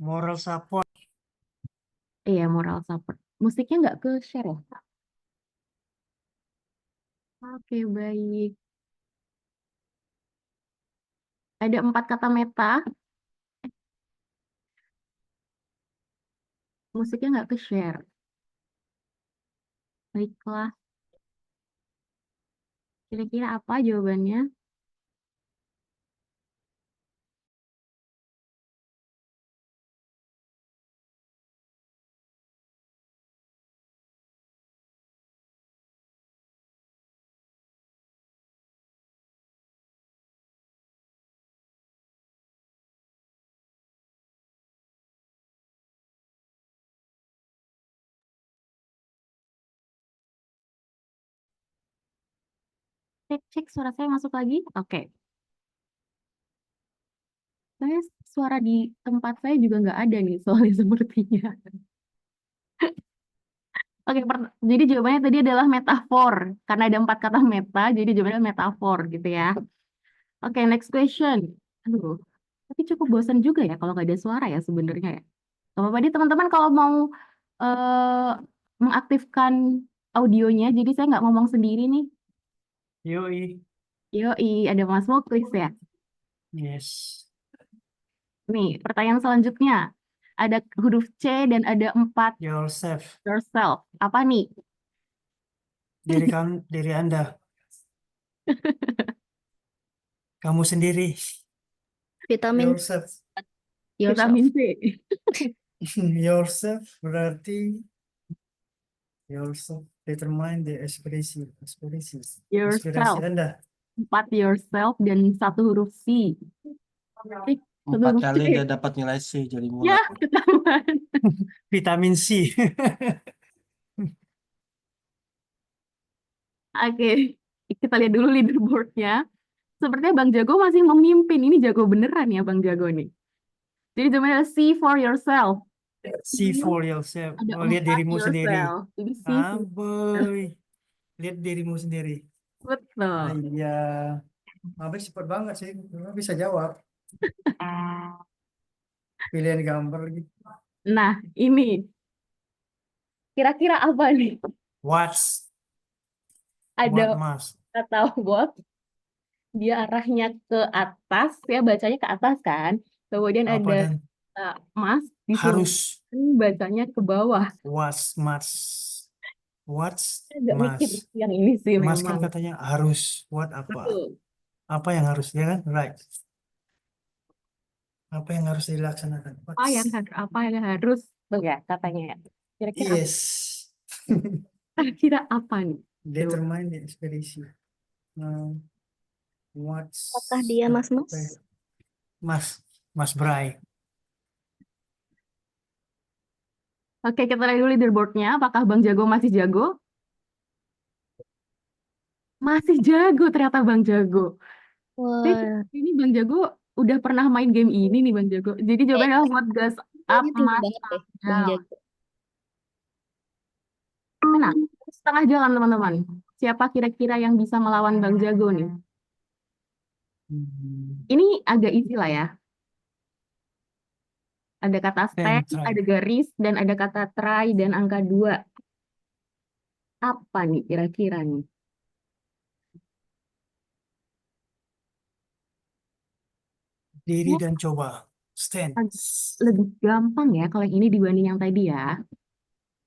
Moral support. Iya, moral support. Musiknya nggak ke share ya? Oke, baik. Ada 4 kata meta. Musiknya nggak ke share. Baiklah. Kira-kira apa jawabannya? Cek suara saya masuk lagi. Oke. Suara di tempat saya juga nggak ada nih soalnya sepertinya. Oke, jadi jawabannya tadi adalah metafor. Karena ada 4 kata meta, jadi jawabannya metafor gitu ya. Oke, next question. Aduh, tapi cukup bosan juga ya kalau nggak ada suara ya sebenarnya ya. Gak apa-apa deh teman-teman kalau mau mengaktifkan audionya, jadi saya nggak ngomong sendiri nih. Yoi. Yoi, ada Mas Muklis ya. Yes. Nih, pertanyaan selanjutnya. Ada huruf C dan ada 4 Yourself. yourself. Apa nih? Diri Anda. Kamu sendiri. Vitamin Yourself. yourself. Vitamin C. Yourself berarti yourself determine the expresi Yourself. Anda. 4 yourself dan 1 huruf C. 4 kali dia dapat nilai C jadi Ya, mulai. ketahuan. Vitamin C. Oke, kita lihat dulu leaderboardnya. Sepertinya Bang Jago masih memimpin. Ini jago beneran ya Bang Jago nih. Jadi jawabannya adalah C for yourself. See for yourself. Ada Oh, lihat 4 dirimu sendiri. yourself. Jadi C for Aboy. Lihat dirimu sendiri. betul. Iya. Mabek cepat banget sih. Bisa jawab. Pilihan gambar lagi. Nah, ini. Kira-kira apa nih? What Ada must. kata what, dia arahnya ke atas, ya bacanya ke atas kan. Kemudian Apa ada dan mas, harus. bacanya ke bawah. What's must. What's Agak mikir must. yang ini sih Must kan memang. katanya harus. What apa? Betul. Apa yang harus, ya kan? Right. Apa yang harus dilaksanakan? Apa yang harus tuh ya katanya ya. Kira-kira Yes. kira apa nih? Determine the expedition. What's Apakah dia Mas-mas? Mas Bray. Oke, kita lihat dulu leaderboardnya. Apakah Bang Jago masih jago? Masih jago ternyata Bang Jago. Wah, Ini Bang Jago udah pernah main game ini nih Bang Jago. Jadi jawabannya adalah what goes up ini tinggi must banget deh, come Bang down. Jago. Nah, setengah jalan teman-teman. Siapa kira-kira yang bisa melawan Bang Jago nih? Ini agak easy lah ya. Ada kata stand, try. ada garis, dan ada kata try dan angka 2. Apa nih kira-kira nih? Diri dan coba. Stand. Lebih gampang ya kalau yang ini dibanding yang tadi ya.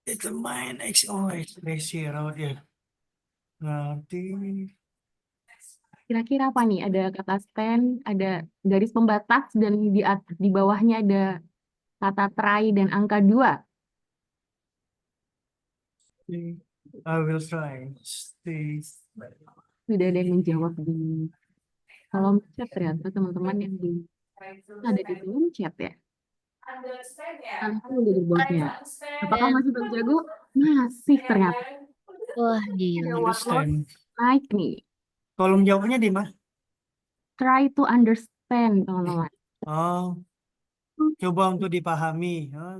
Determine expression. Ya. Nanti Kira-kira apa nih? Ada kata stand, ada garis pembatas, dan di bawahnya ada kata try dan angka 2. I will try. Stay. Sudah ada yang menjawab di kolom chat ternyata teman-teman yang ada di kolom chat ya. Langsung leaderboardnya. Apakah masih Bang Jago? Masih ternyata. Wah, Ada gila. workload naik nih. Kolom jawabnya di mana? Try to understand, teman-teman. Oh, coba untuk dipahami. Oh,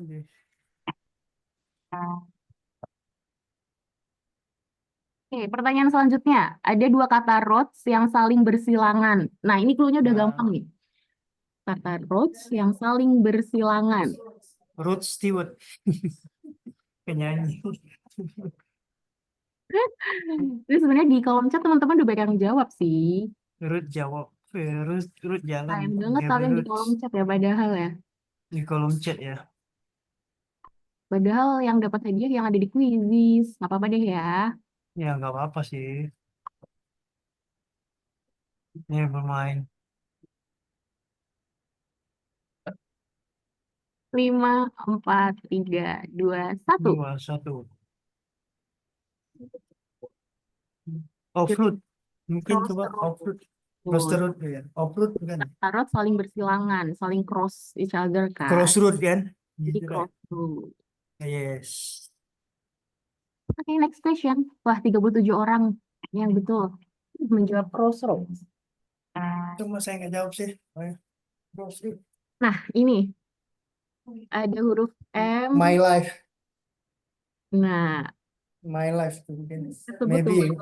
Oke, pertanyaan selanjutnya. Ada 2 kata roads yang saling bersilangan. Nah, ini clue-nya udah gampang nih. Kata roads yang saling bersilangan. Rod Stewart. Penyanyi. Ini sebenarnya di kolom chat teman-teman udah banyak yang jawab sih. Rod jawab. Rod jalan. Sayang banget Gabriel kalian di Roots. kolom chat ya, padahal ya. Di kolom chat ya. Padahal yang dapat hadiah yang ada di quizzes. Nggak apa-apa deh ya. Ya nggak apa-apa sih. Never mind. 5, 4, 3, 2, 1. 2, 1. Off-road. Mungkin coba off-road. Crossroad ya. Off-road kan. Tarot saling bersilangan, saling cross each other kan. Crossroad kan. Jadi Gitu kan. crossroad. Yes. Oke, next question. Wah, 37 orang yang betul. menjawab crossroads. Cuma saya nggak jawab sih. Oh, ya. Terus, Nah, ini ada huruf M. My life, Nah, my life tuh mungkin. tersebut Maybe tuh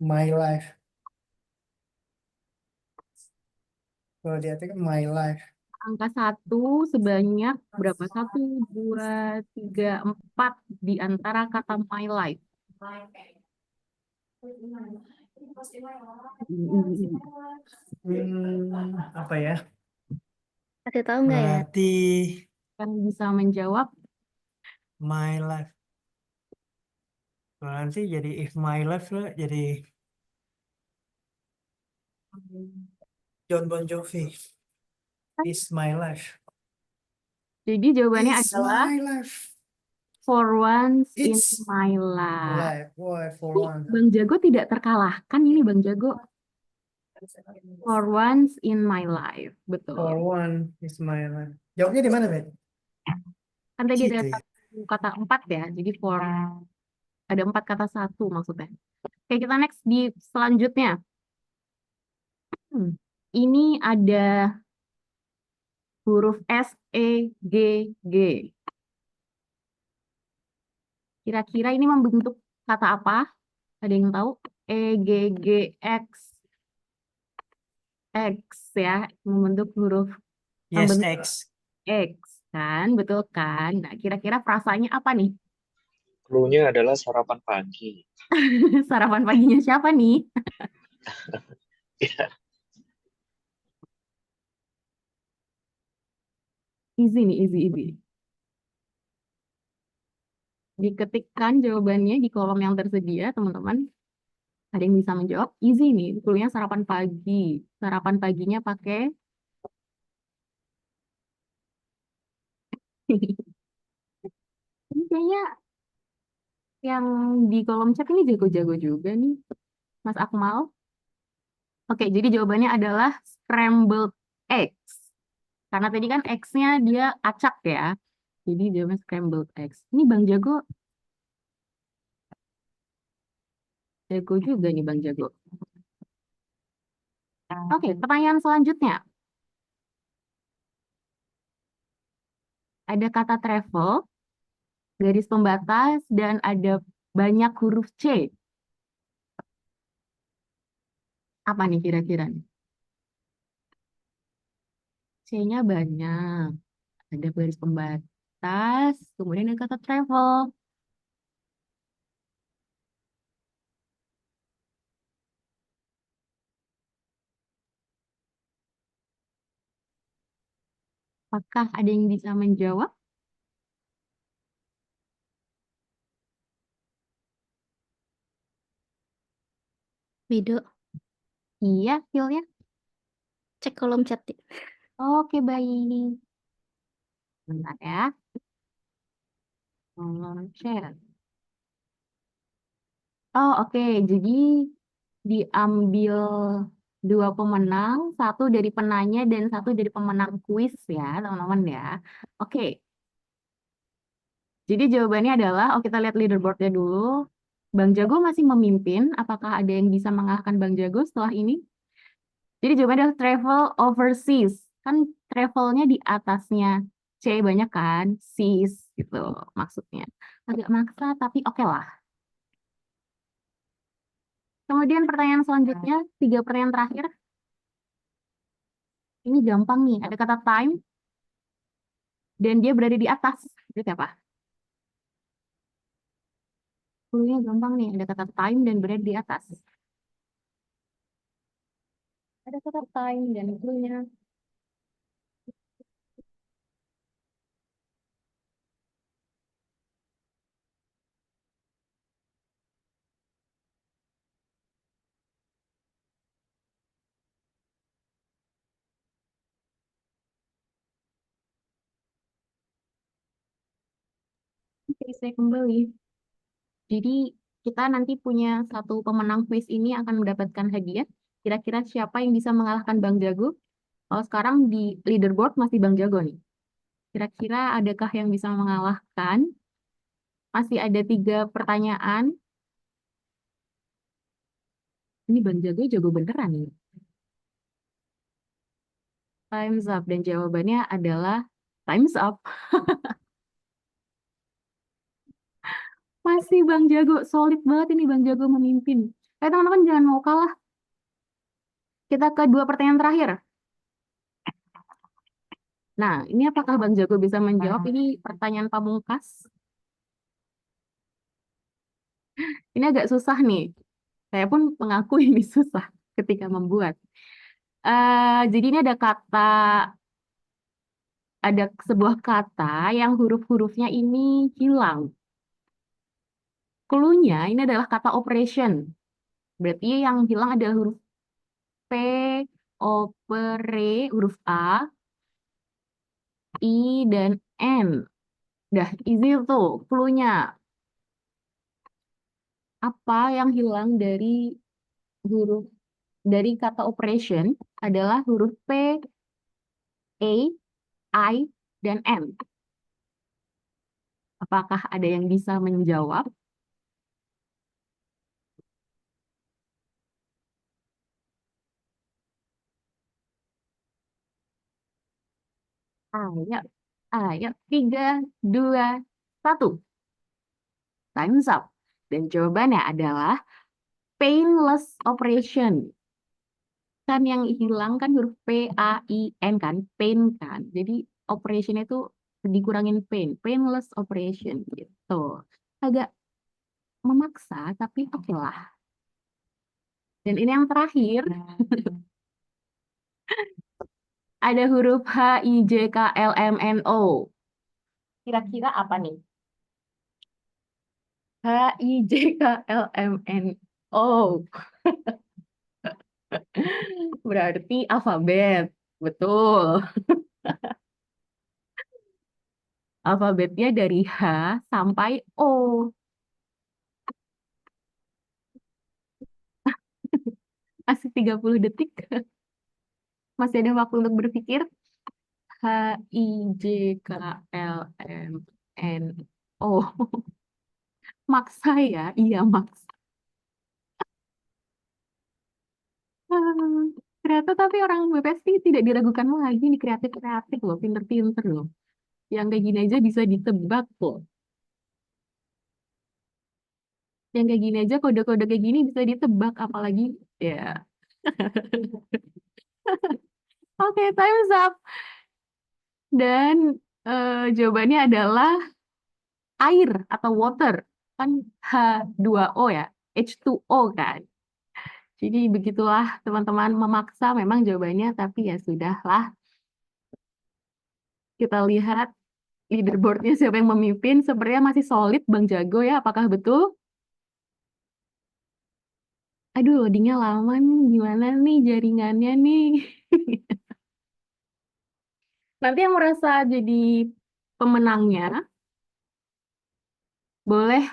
my life. Kalau dia kan my life. angka 1 sebanyak berapa? 1, 2, 3, 4 di antara kata my life. Apa ya? Kasih tahu nggak ya? Berarti Yang bisa menjawab my life. Kalau nanti jadi if my life lah jadi John Bon Jovi. Is my life. jadi jawabannya It's adalah my life. for once in It's my life. life. Boy, for Nih, one. Bang Jago tidak terkalahkan ini Bang Jago. For once in my life. For Betul. one is my life. Jawabnya di mana, Bet? Kan tadi Gitu ada ya. kata 4 ya. Jadi for ada 4 kata 1 maksudnya. Oke, kita next di selanjutnya. Ini ada huruf S, E, G, G. Kira-kira ini membentuk kata apa? Ada yang tahu? E, G, G, X. X ya, membentuk huruf Yes, membentuk X. X kan, betul kan? Nah, kira-kira frasanya apa nih? Clue-nya adalah sarapan pagi. Sarapan paginya siapa nih? Ya, Easy nih, easy. Diketikkan jawabannya di kolom yang tersedia, teman-teman. Ada yang bisa menjawab? Easy nih, clue-nya sarapan pagi. Sarapan paginya pakai ini kayaknya yang di kolom chat ini jago-jago juga nih, Mas Akmal. Oke, jadi jawabannya adalah scrambled eggs. Karena tadi kan X-nya dia acak ya. Jadi jawabannya scrambled eggs. Ini Bang Jago. Jago juga nih Bang Jago. Oke, pertanyaan selanjutnya. Ada kata travel, garis pembatas, dan ada banyak huruf C. Apa nih kira-kira? C-nya banyak. Ada garis pembatas, kemudian ada kata travel. Apakah ada yang bisa menjawab? Wido, Iya, Phil-nya. cek kolom chat. Oke, baik. Bentar ya. Kolom chat. Oh, oke. Jadi diambil 2 pemenang, 1 dari penanya dan 1 dari pemenang kuis ya, teman-teman ya. Oke. Jadi jawabannya adalah, kita lihat leaderboardnya dulu. Bang Jago masih memimpin. Apakah ada yang bisa mengalahkan Bang Jago setelah ini? Jadi jawabannya adalah travel overseas. Kan travelnya di atasnya C banyak kan, seas gitu maksudnya. Agak maksa tapi oke lah. Kemudian pertanyaan selanjutnya, 3 pertanyaan terakhir. Ini gampang nih, ada kata time dan dia berada di atas. Itu apa? Clue-nya gampang nih, ada kata time dan berada di atas. Ada kata time dan clue-nya. Oke, saya kembali. Jadi kita nanti punya 1 pemenang kuis ini akan mendapatkan hadiah. Kira-kira siapa yang bisa mengalahkan Bang Jago? Kalau sekarang di leaderboard masih Bang Jago nih. Kira-kira adakah yang bisa mengalahkan? Masih ada 3 pertanyaan. Ini Bang Jago jago beneran nih. Time's up dan jawabannya adalah time's up. Masih Bang Jago, solid banget ini Bang Jago memimpin. Teman-teman jangan mau kalah. Kita ke 2 pertanyaan terakhir. Nah, ini apakah Bang Jago bisa menjawab? Ini pertanyaan pamungkas. Ini agak susah nih. Saya pun mengaku ini susah ketika membuat. Jadi ini ada sebuah kata yang huruf-hurufnya ini hilang. Clue-nya ini adalah kata operation. Berarti yang hilang adalah huruf P, opere, huruf A, I, dan N. Dah, easy tuh clue-nya. Apa yang hilang dari kata operation adalah huruf P, A, I, dan N. Apakah ada yang bisa menjawab? Ayo, ayo, 3, 2, 1. Time's up. Dan jawabannya adalah painless operation. Kan yang hilang kan huruf P, A, I, N kan, pain kan. Jadi operation itu dikurangin pain, painless operation gitu. Agak memaksa, tapi oke lah. Dan ini yang terakhir, ada huruf H, I, J, K, L, M, N, O. Kira-kira apa nih? H, I, J, K, L, M, N, O. Berarti alfabet. Betul. Alfabetnya dari H sampai O. Masih 30 detik. Masih ada waktu untuk berpikir. H, I, J, K, L, M, N, O. Maksa ya? Iya, maksa. Ternyata tapi orang BPST tidak diragukan lagi nih, kreatif-kreatif loh, pinter-pinter loh. Yang kayak gini aja bisa ditebak loh. Yang kayak gini aja, kode-kode kayak gini bisa ditebak, apalagi ya. Oke, time's up. Dan jawabannya adalah air atau water. Kan H2O ya, H2O kan. Jadi begitulah teman-teman, memaksa memang jawabannya, tapi ya sudahlah. Kita lihat leaderboardnya siapa yang memimpin. Sepertinya masih solid Bang Jago ya, apakah betul? Aduh, loadingnya lama nih, gimana nih jaringannya nih? Nanti yang merasa jadi pemenangnya, boleh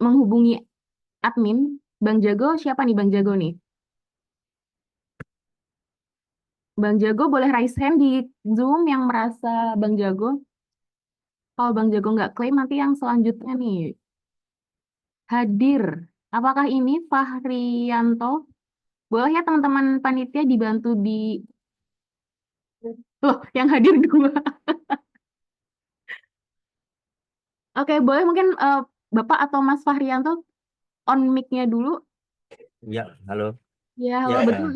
menghubungi admin. Bang Jago, siapa nih Bang Jago nih? Bang Jago boleh raise hand di Zoom yang merasa Bang Jago. Kalau Bang Jago nggak klaim, nanti yang selanjutnya nih. Hadir. Apakah ini Fahrianto? Boleh ya teman-teman panitia dibantu di... Loh, yang hadir 2. Oke, boleh mungkin Bapak atau Mas Fahrianto on mic-nya dulu. Ya, halo. Ya, halo, Ya, betul.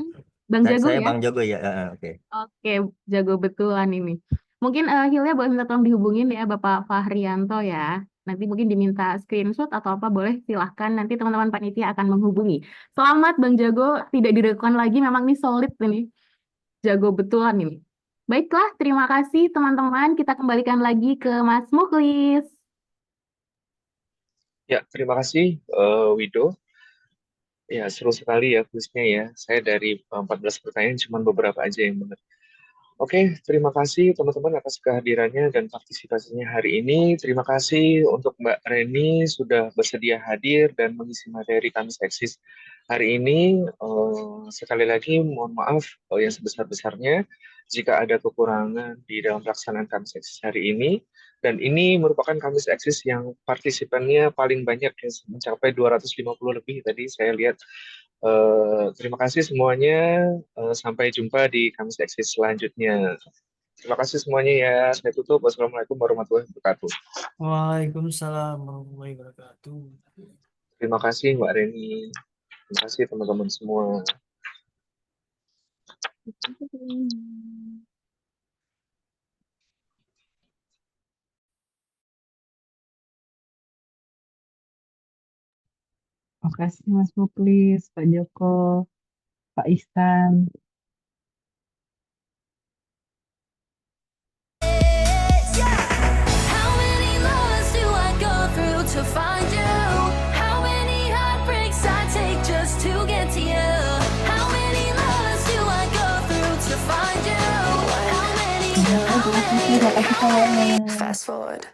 Bang Jago saya ya? Bang Jago ya. Oke. Oke, Jago betulan ini. Mungkin Hilya boleh minta tolong dihubungin ya Bapak Fahrianto ya. Nanti mungkin diminta screenshot atau apa boleh silahkan. Nanti teman-teman panitia akan menghubungi. Selamat Bang Jago, tidak diragukan lagi. Memang ini solid ini. Jago betulan ini. Baiklah, terima kasih teman-teman. Kita kembalikan lagi ke Mas Mukhlis. Ya, terima kasih Wido. Ya, seru sekali ya kuisnya ya. Saya dari 14 pertanyaan cuma beberapa aja yang benar. Oke, terima kasih teman-teman atas kehadirannya dan partisipasinya hari ini. Terima kasih untuk Mbak Reni sudah bersedia hadir dan mengisi materi kami seksis hari ini. Sekali lagi mohon maaf yang sebesar-besarnya jika ada kekurangan di dalam pelaksanaan Kamis Eksis hari ini. Dan ini merupakan Kamis Eksis yang partisipannya paling banyak, ya, mencapai 250 lebih tadi saya lihat. Terima kasih semuanya. Sampai jumpa di Kamis Eksis selanjutnya. Terima kasih semuanya ya. Saya tutup. Wassalamualaikum warahmatullahi wabarakatuh. Waalaikumsalam warahmatullahi wabarakatuh. Terima kasih Mbak Reni. Terima kasih teman-teman semua. Makasih Mas Muklis, Pak Joko, Pak Ihsan. How many lovers do I go through to find you? How many heartbreaks I take just to get to you? How many lovers do I go through to find you? How many? Terima kasih semuanya. Fast forward.